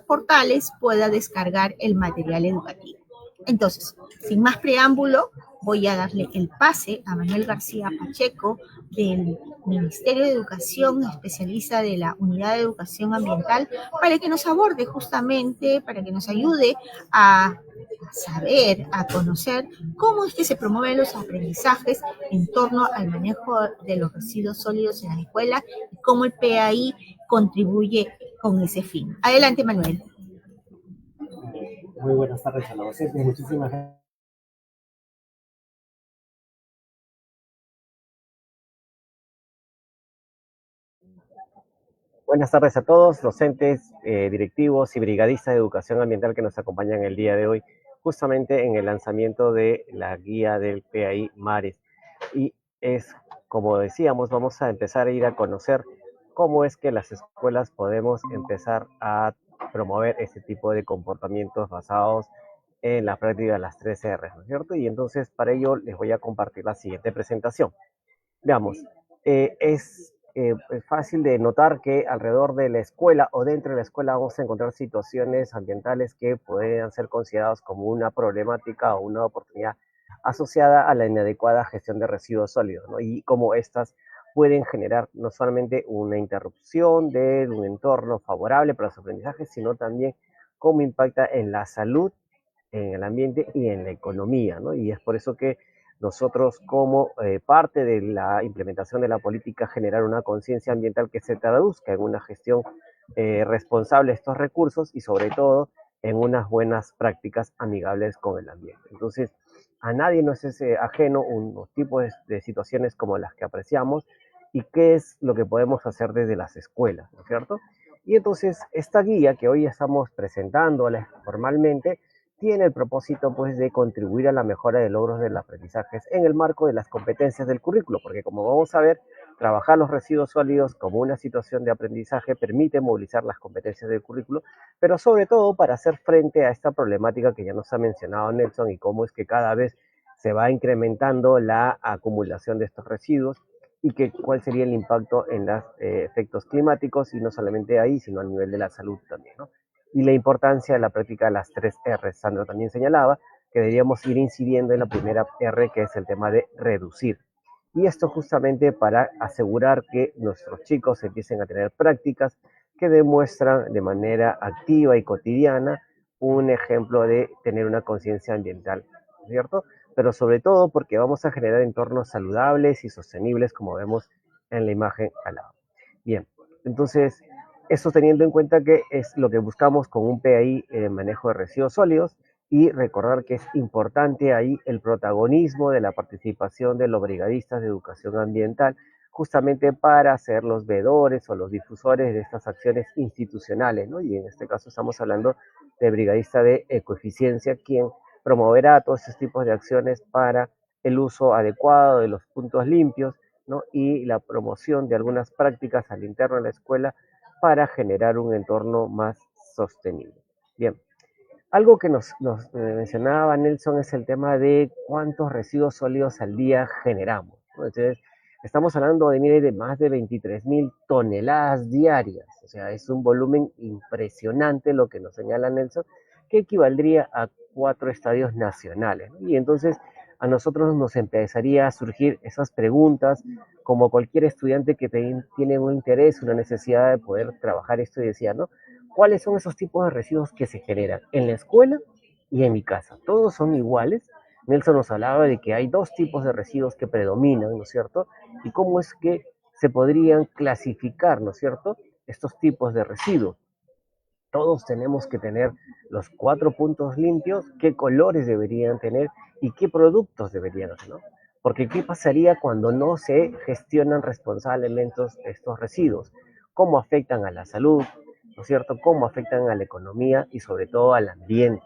portales, pueda descargar el material educativo. Entonces, sin más preámbulo, voy a darle el pase a Manuel García Pacheco, del Ministerio de Educación, especialista de la Unidad de Educación Ambiental, para que nos aborde justamente, para que nos ayude a saber, a conocer cómo es que se promueven los aprendizajes en torno al manejo de los residuos sólidos en la escuela y cómo el PAI contribuye con ese fin. Adelante, Manuel. Muy buenas tardes a los docentes. Muchísimas gracias. Buenas tardes a todos, docentes, directivos y brigadistas de educación ambiental que nos acompañan el día de hoy, justamente en el lanzamiento de la guía del PAI Mares. Y como decíamos, vamos a empezar a ir a conocer cómo es que las escuelas podemos empezar a promover este tipo de comportamientos basados en la práctica de las 3 R, ¿no es cierto? Y entonces para ello les voy a compartir la siguiente presentación. Veamos, es fácil de notar que alrededor de la escuela o dentro de la escuela vamos a encontrar situaciones ambientales que pueden ser consideradas como una problemática o una oportunidad asociada a la inadecuada gestión de residuos sólidos, ¿no? Y cómo estas pueden generar no solamente una interrupción de un entorno favorable para los aprendizajes, sino también cómo impacta en la salud, en el ambiente y en la economía, ¿no? Y es por eso que nosotros como parte de la implementación de la política generar una conciencia ambiental que se traduzca en una gestión responsable de estos recursos y sobre todo en unas buenas prácticas amigables con el ambiente. Entonces, a nadie nos es ajeno unos tipos de situaciones como las que apreciamos y qué es lo que podemos hacer desde las escuelas, ¿no es cierto? Y entonces, esta guía que hoy estamos presentándoles formalmente tiene el propósito pues de contribuir a la mejora de logros de los aprendizajes en el marco de las competencias del currículo, porque como vamos a ver, trabajar los residuos sólidos como una situación de aprendizaje permite movilizar las competencias del currículo, pero sobre todo para hacer frente a esta problemática que ya nos ha mencionado Nelson y cómo es que cada vez se va incrementando la acumulación de estos residuos y cuál sería el impacto en los efectos climáticos y no solamente ahí, sino a nivel de la salud también, ¿no? Y la importancia de la práctica de las 3 R. Sandra también señalaba que deberíamos ir incidiendo en la primera R, que es el tema de reducir. Y esto justamente para asegurar que nuestros chicos empiecen a tener prácticas que demuestran de manera activa y cotidiana un ejemplo de tener una conciencia ambiental, ¿cierto? Pero sobre todo porque vamos a generar entornos saludables y sostenibles, como vemos en la imagen al lado. Bien, entonces, esto teniendo en cuenta que es lo que buscamos con un PAI manejo de residuos sólidos y recordar que es importante ahí el protagonismo de la participación de los brigadistas de educación ambiental, justamente para ser los veedores o los difusores de estas acciones institucionales, ¿no? Y en este caso estamos hablando de brigadista de ecoeficiencia, quien promoverá todos estos tipos de acciones para el uso adecuado de los puntos limpios, ¿no? Y la promoción de algunas prácticas al interno de la escuela para generar un entorno más sostenible. Bien, algo que nos mencionaba Nelson es el tema de cuántos residuos sólidos al día generamos, ¿no? Entonces, estamos hablando de más de 23.000 toneladas diarias, o sea, es un volumen impresionante lo que nos señala Nelson, que equivaldría a 4 estadios nacionales, ¿no? Y entonces a nosotros nos empezaría a surgir esas preguntas, como cualquier estudiante que tiene un interés, una necesidad de poder trabajar esto y decía, ¿no? ¿Cuáles son esos tipos de residuos que se generan en la escuela y en mi casa? ¿Todos son iguales? Nelson nos hablaba de que hay 2 tipos de residuos que predominan, ¿no es cierto? Y cómo es que se podrían clasificar, ¿no es cierto?, estos tipos de residuos. Todos tenemos que tener los 4 puntos limpios, qué colores deberían tener y qué productos deberían hacer, ¿no? Porque ¿qué pasaría cuando no se gestionan responsablemente estos residuos? ¿Cómo afectan a la salud? ¿No es cierto? ¿Cómo afectan a la economía y sobre todo al ambiente?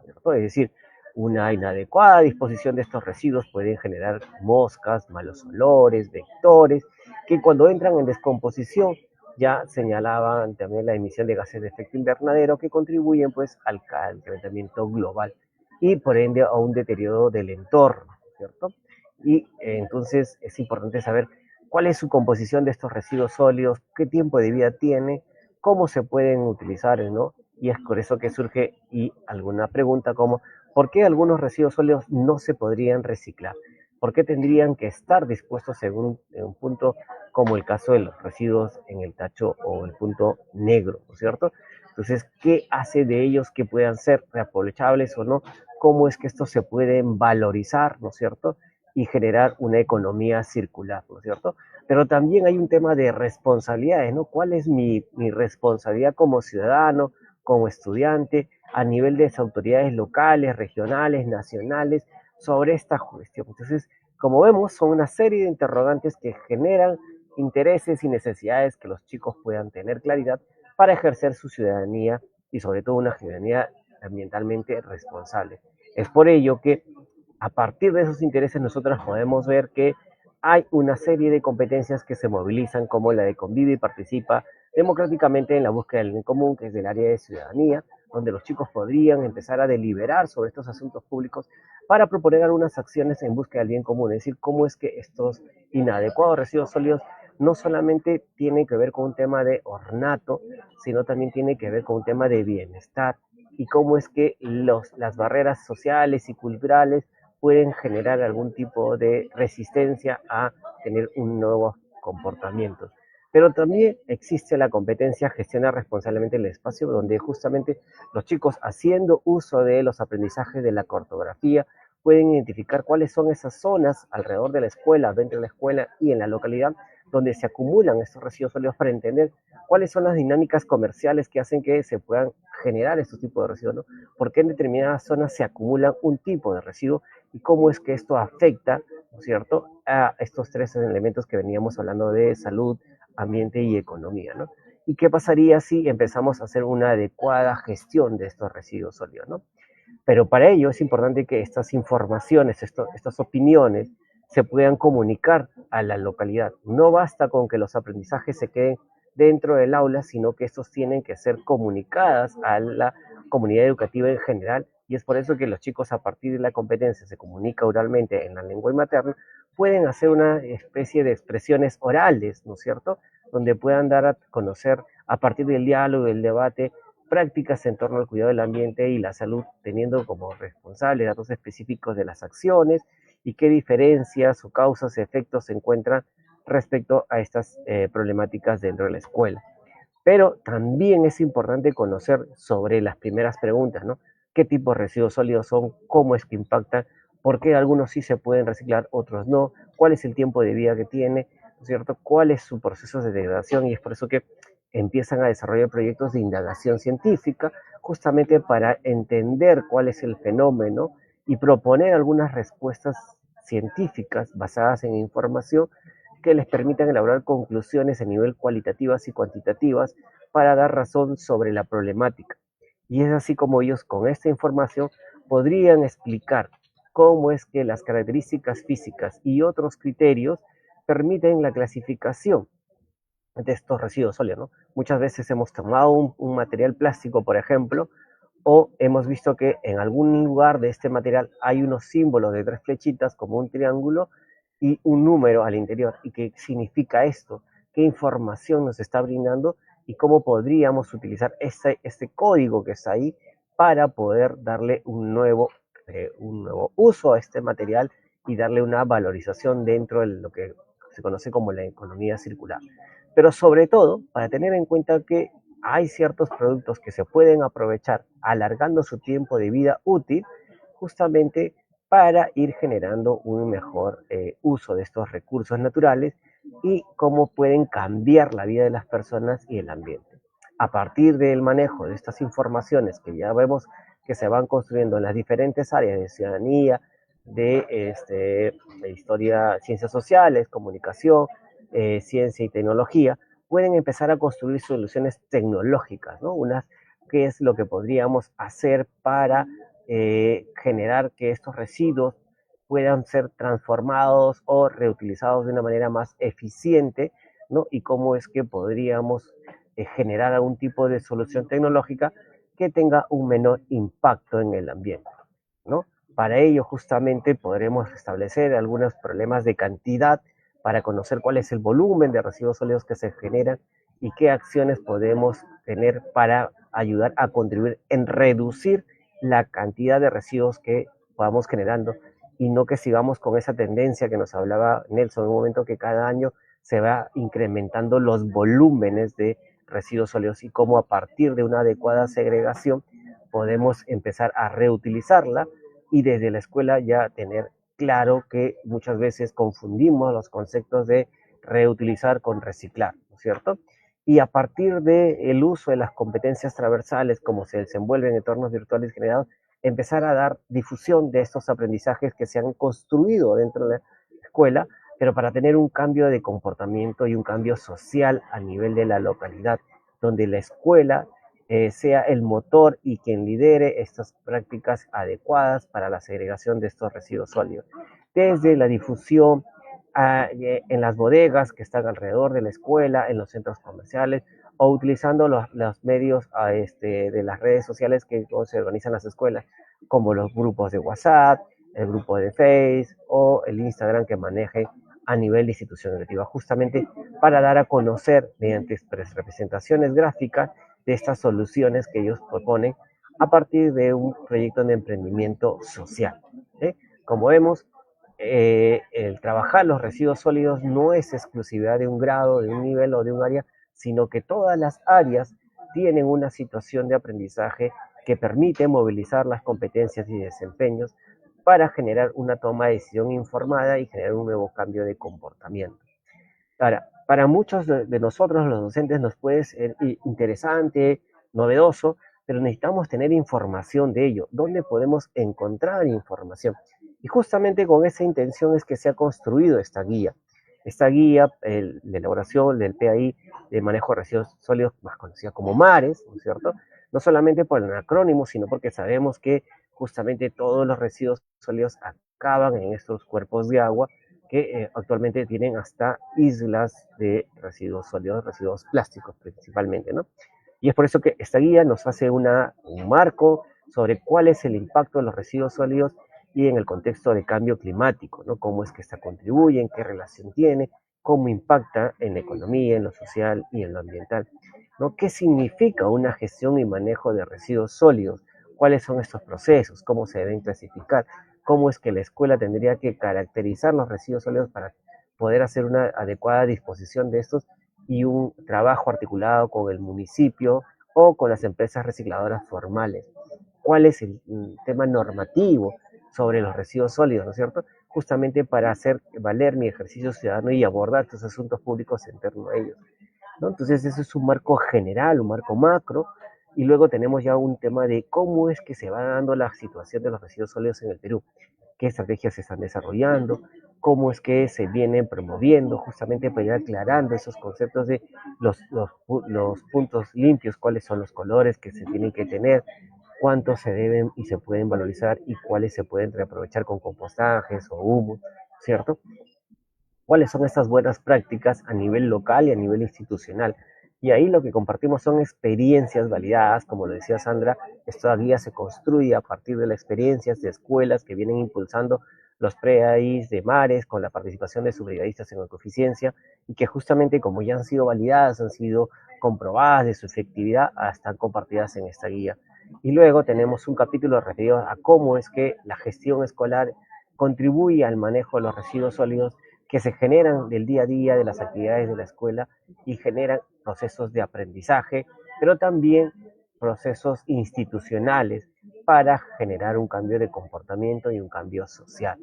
¿Cierto? Es decir, una inadecuada disposición de estos residuos pueden generar moscas, malos olores, vectores, que cuando entran en descomposición ya señalaban también la emisión de gases de efecto invernadero que contribuyen pues al calentamiento global y por ende a un deterioro del entorno, ¿cierto? Y entonces es importante saber cuál es su composición de estos residuos sólidos, qué tiempo de vida tiene, cómo se pueden utilizar, ¿no? Y es por eso que surge y alguna pregunta como, ¿por qué algunos residuos sólidos no se podrían reciclar? ¿por qué tendrían que estar dispuestos en un punto como el caso de los residuos en el tacho o el punto negro, ¿no es cierto? Entonces, ¿qué hace de ellos que puedan ser reaprovechables o no? ¿Cómo es que estos se pueden valorizar, ¿no es cierto? Y generar una economía circular, ¿no es cierto? Pero también hay un tema de responsabilidades, ¿no? ¿Cuál es mi responsabilidad como ciudadano, como estudiante, a nivel de las autoridades locales, regionales, nacionales, sobre esta cuestión? Entonces, como vemos, son una serie de interrogantes que generan intereses y necesidades que los chicos puedan tener claridad para ejercer su ciudadanía y sobre todo una ciudadanía ambientalmente responsable. Es por ello que a partir de esos intereses nosotros podemos ver que hay una serie de competencias que se movilizan, como la de convive y participa democráticamente en la búsqueda del bien común, que es del área de ciudadanía, donde los chicos podrían empezar a deliberar sobre estos asuntos públicos para proponer algunas acciones en búsqueda del bien común, es decir, cómo es que estos inadecuados residuos sólidos no solamente tienen que ver con un tema de ornato, sino también tiene que ver con un tema de bienestar y cómo es que las barreras sociales y culturales pueden generar algún tipo de resistencia a tener un nuevo comportamiento. Pero también existe la competencia gestionar responsablemente el espacio, donde justamente los chicos, haciendo uso de los aprendizajes de la cartografía, pueden identificar cuáles son esas zonas alrededor de la escuela, dentro de la escuela y en la localidad, donde se acumulan estos residuos sólidos, para entender cuáles son las dinámicas comerciales que hacen que se puedan generar estos tipos de residuos, ¿no? Por qué en determinadas zonas se acumulan un tipo de residuo y cómo es que esto afecta, ¿no es cierto?, a estos tres elementos que veníamos hablando de salud, ambiente y economía, ¿no? ¿Y qué pasaría si empezamos a hacer una adecuada gestión de estos residuos sólidos, ¿no? Pero para ello es importante que estas informaciones, estas opiniones, se puedan comunicar a la localidad. No basta con que los aprendizajes se queden dentro del aula, sino que estos tienen que ser comunicadas a la comunidad educativa en general, y es por eso que los chicos, a partir de la competencia se comunica oralmente en la lengua materna, pueden hacer una especie de expresiones orales, ¿no es cierto?, donde puedan dar a conocer, a partir del diálogo, del debate, prácticas en torno al cuidado del ambiente y la salud, teniendo como responsable datos específicos de las acciones y qué diferencias o causas y efectos se encuentran respecto a estas problemáticas dentro de la escuela. Pero también es importante conocer sobre las primeras preguntas, ¿no? ¿Qué tipo de residuos sólidos son? ¿Cómo es que impactan? ¿Por qué algunos sí se pueden reciclar, otros no? ¿Cuál es el tiempo de vida que tiene? ¿No es cierto? ¿Cuál es su proceso de degradación? Y es por eso que empiezan a desarrollar proyectos de indagación científica, justamente para entender cuál es el fenómeno y proponer algunas respuestas científicas basadas en información que les permitan elaborar conclusiones a nivel cualitativas y cuantitativas para dar razón sobre la problemática. Y es así como ellos, con esta información, podrían explicar cómo es que las características físicas y otros criterios permiten la clasificación de estos residuos sólidos, ¿no? Muchas veces hemos tomado un material plástico, por ejemplo, o hemos visto que en algún lugar de este material hay unos símbolos de tres flechitas, como un triángulo, y un número al interior. ¿Y qué significa esto? ¿Qué información nos está brindando? ¿Y cómo podríamos utilizar este código que está ahí para poder darle un nuevo uso a este material y darle una valorización dentro de lo que se conoce como la economía circular? Pero sobre todo, para tener en cuenta que hay ciertos productos que se pueden aprovechar alargando su tiempo de vida útil, justamente para ir generando un mejor uso de estos recursos naturales y cómo pueden cambiar la vida de las personas y el ambiente. A partir del manejo de estas informaciones que ya vemos que se van construyendo en las diferentes áreas de ciudadanía, de historia, ciencias sociales, comunicación, ciencia y tecnología, pueden empezar a construir soluciones tecnológicas, ¿no? ¿Qué es lo que podríamos hacer para generar que estos residuos puedan ser transformados o reutilizados de una manera más eficiente, ¿no? Y cómo es que podríamos generar algún tipo de solución tecnológica que tenga un menor impacto en el ambiente, ¿no? Para ello, justamente, podremos establecer algunos problemas de cantidad para conocer cuál es el volumen de residuos sólidos que se generan y qué acciones podemos tener para ayudar a contribuir en reducir la cantidad de residuos que vamos generando y no que sigamos con esa tendencia que nos hablaba Nelson en un momento, que cada año se va incrementando los volúmenes de residuos sólidos y cómo a partir de una adecuada segregación podemos empezar a reutilizarla y desde la escuela ya tener claro que muchas veces confundimos los conceptos de reutilizar con reciclar, ¿no es cierto? Y a partir del uso de las competencias transversales, como se desenvuelven en entornos virtuales generados, empezar a dar difusión de estos aprendizajes que se han construido dentro de la escuela, pero para tener un cambio de comportamiento y un cambio social a nivel de la localidad, donde la escuela sea el motor y quien lidere estas prácticas adecuadas para la segregación de estos residuos sólidos. Desde la difusión en las bodegas que están alrededor de la escuela, en los centros comerciales, o utilizando los medios de las redes sociales que se organizan las escuelas, como los grupos de WhatsApp, el grupo de Facebook o el Instagram que maneje a nivel de institución educativa, justamente para dar a conocer mediante representaciones gráficas de estas soluciones que ellos proponen a partir de un proyecto de emprendimiento social. Como vemos, el trabajar los residuos sólidos no es exclusividad de un grado, de un nivel o de un área, sino que todas las áreas tienen una situación de aprendizaje que permite movilizar las competencias y desempeños para generar una toma de decisión informada y generar un nuevo cambio de comportamiento. Ahora, para muchos de nosotros, los docentes, nos puede ser interesante, novedoso, pero necesitamos tener información de ello. ¿Dónde podemos encontrar información? Y justamente con esa intención es que se ha construido esta guía. Esta guía de elaboración del PAI de manejo de residuos sólidos, más conocida como MARES, ¿no es cierto? No solamente por el acrónimo, sino porque sabemos que justamente todos los residuos sólidos acaban en estos cuerpos de agua que actualmente tienen hasta islas de residuos sólidos, residuos plásticos principalmente, ¿no? Y es por eso que esta guía nos hace un marco sobre cuál es el impacto de los residuos sólidos y en el contexto de cambio climático, ¿no? Cómo es que esta contribuye, qué relación tiene, cómo impacta en la economía, en lo social y en lo ambiental, ¿no? ¿Qué significa una gestión y manejo de residuos sólidos? ¿Cuáles son estos procesos? ¿Cómo se deben clasificar? ¿Cómo es que la escuela tendría que caracterizar los residuos sólidos para poder hacer una adecuada disposición de estos y un trabajo articulado con el municipio o con las empresas recicladoras formales? ¿Cuál es el tema normativo sobre los residuos sólidos, ¿no es cierto? Justamente para hacer valer mi ejercicio ciudadano y abordar estos asuntos públicos en torno a ellos, ¿no? Entonces, eso es un marco general, un marco macro, y luego tenemos ya un tema de cómo es que se va dando la situación de los residuos sólidos en el Perú, qué estrategias se están desarrollando, cómo es que se vienen promoviendo, justamente para ir aclarando esos conceptos de los puntos limpios, cuáles son los colores que se tienen que tener, cuántos se deben y se pueden valorizar y cuáles se pueden reaprovechar con compostajes o humus, ¿cierto? ¿Cuáles son estas buenas prácticas a nivel local y a nivel institucional? Y ahí lo que compartimos son experiencias validadas, como lo decía Sandra, esta guía se construye a partir de las experiencias de escuelas que vienen impulsando los PAIs de mares con la participación de sus brigadistas en ecoeficiencia y que justamente como ya han sido validadas, han sido comprobadas de su efectividad, están compartidas en esta guía. Y luego tenemos un capítulo referido a cómo es que la gestión escolar contribuye al manejo de los residuos sólidos que se generan del día a día de las actividades de la escuela y generan procesos de aprendizaje, pero también procesos institucionales para generar un cambio de comportamiento y un cambio social.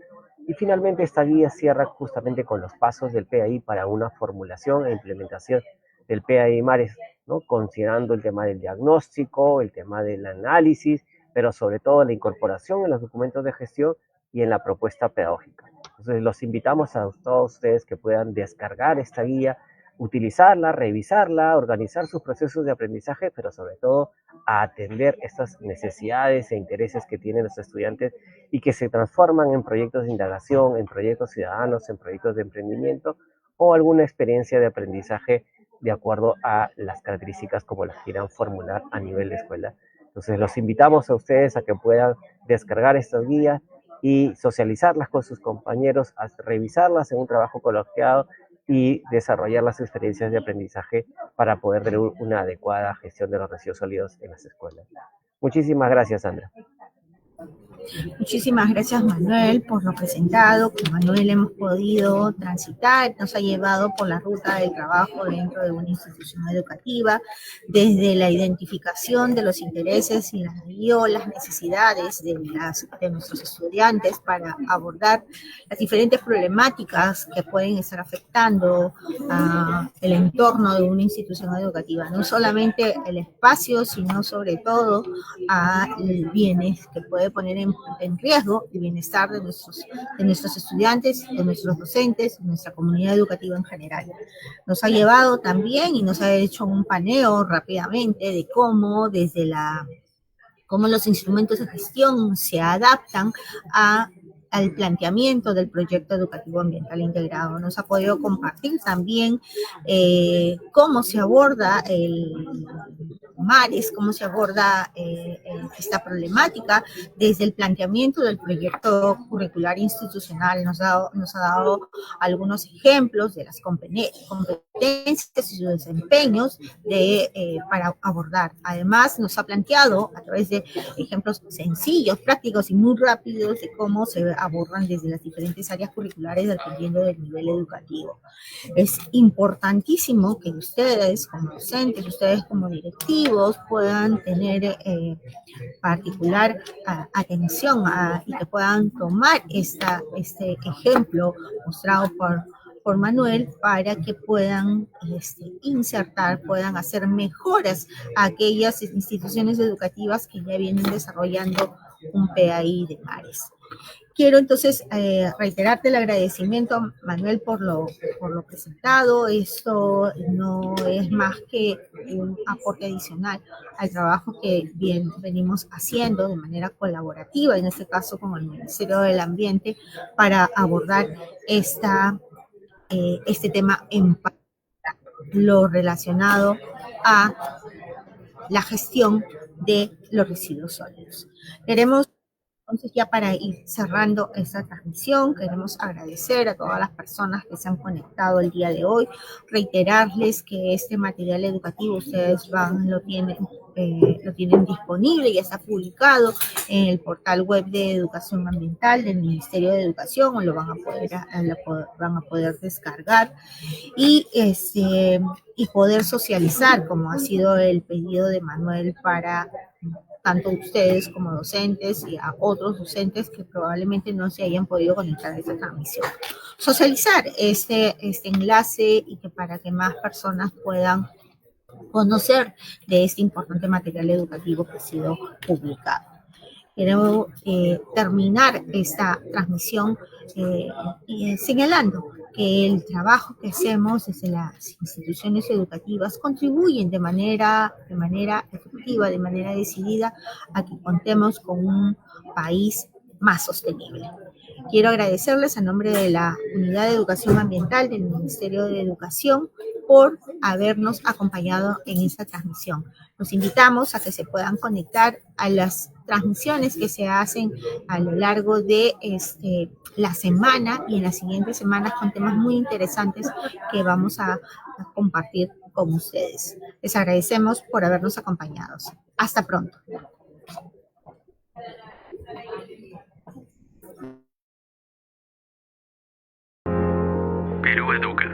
Y finalmente esta guía cierra justamente con los pasos del PAI para una formulación e implementación del PAI Mares, ¿no? Considerando el tema del diagnóstico, el tema del análisis, pero sobre todo la incorporación en los documentos de gestión y en la propuesta pedagógica. Entonces los invitamos a todos ustedes que puedan descargar esta guía, utilizarla, revisarla, organizar sus procesos de aprendizaje, pero sobre todo a atender estas necesidades e intereses que tienen los estudiantes y que se transforman en proyectos de indagación, en proyectos ciudadanos, en proyectos de emprendimiento o alguna experiencia de aprendizaje de acuerdo a las características como las quieran formular a nivel de escuela. Entonces los invitamos a ustedes a que puedan descargar estas guías y socializarlas con sus compañeros, a revisarlas en un trabajo colegiado y desarrollar las experiencias de aprendizaje para poder tener una adecuada gestión de los residuos sólidos en las escuelas. Muchísimas gracias, Sandra. Muchísimas gracias, Manuel, por lo presentado. Con Manuel hemos podido transitar, nos ha llevado por la ruta del trabajo dentro de una institución educativa, desde la identificación de los intereses o las necesidades de nuestros estudiantes para abordar las diferentes problemáticas que pueden estar afectando el entorno de una institución educativa, no solamente el espacio, sino sobre todo a bienes que puede poner en riesgo el bienestar de nuestros estudiantes, de nuestros docentes, de nuestra comunidad educativa en general. Nos ha llevado también y nos ha hecho un paneo rápidamente de cómo cómo los instrumentos de gestión se adaptan al planteamiento del proyecto educativo ambiental integrado. Nos ha podido compartir también cómo se aborda el mares, cómo se aborda esta problemática desde el planteamiento del proyecto curricular institucional. Nos ha dado algunos ejemplos de las competencias y sus desempeños para abordar. Además, nos ha planteado a través de ejemplos sencillos, prácticos y muy rápidos de cómo se abordan desde las diferentes áreas curriculares dependiendo del nivel educativo. Es importantísimo que ustedes como docentes, ustedes como directivos, puedan tener particular atención y que puedan tomar este ejemplo mostrado por Manuel para que puedan insertar, puedan hacer mejoras a aquellas instituciones educativas que ya vienen desarrollando un PAI de mares. Quiero entonces reiterarte el agradecimiento, Manuel, por lo presentado. Esto no es más que un aporte adicional al trabajo que venimos haciendo de manera colaborativa, en este caso con el Ministerio del Ambiente, para abordar este tema en lo relacionado a la gestión de los residuos sólidos. Entonces, ya para ir cerrando esta transmisión, queremos agradecer a todas las personas que se han conectado el día de hoy, reiterarles que este material educativo ustedes lo tienen disponible, ya está publicado en el portal web de Educación Ambiental del Ministerio de Educación, o lo van a poder descargar y poder socializar, como ha sido el pedido de Manuel para tanto ustedes como docentes y a otros docentes que probablemente no se hayan podido conectar a esta transmisión. Socializar este enlace y para que más personas puedan conocer de este importante material educativo que ha sido publicado. Quiero terminar esta transmisión señalando que el trabajo que hacemos desde las instituciones educativas contribuyen de manera efectiva, de manera decidida, a que contemos con un país más sostenible. Quiero agradecerles a nombre de la Unidad de Educación Ambiental del Ministerio de Educación por habernos acompañado en esta transmisión. Los invitamos a que se puedan conectar a las transmisiones que se hacen a lo largo de la semana y en las siguientes semanas con temas muy interesantes que vamos a compartir con ustedes. Les agradecemos por habernos acompañado. Hasta pronto. Perú Educa.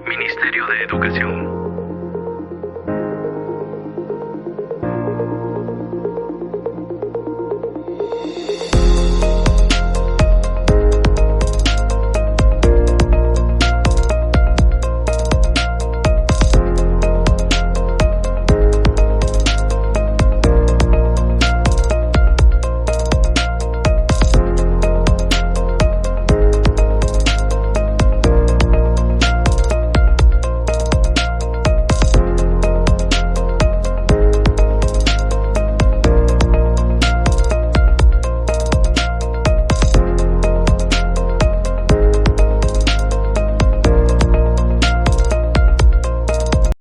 Ministerio de Educación.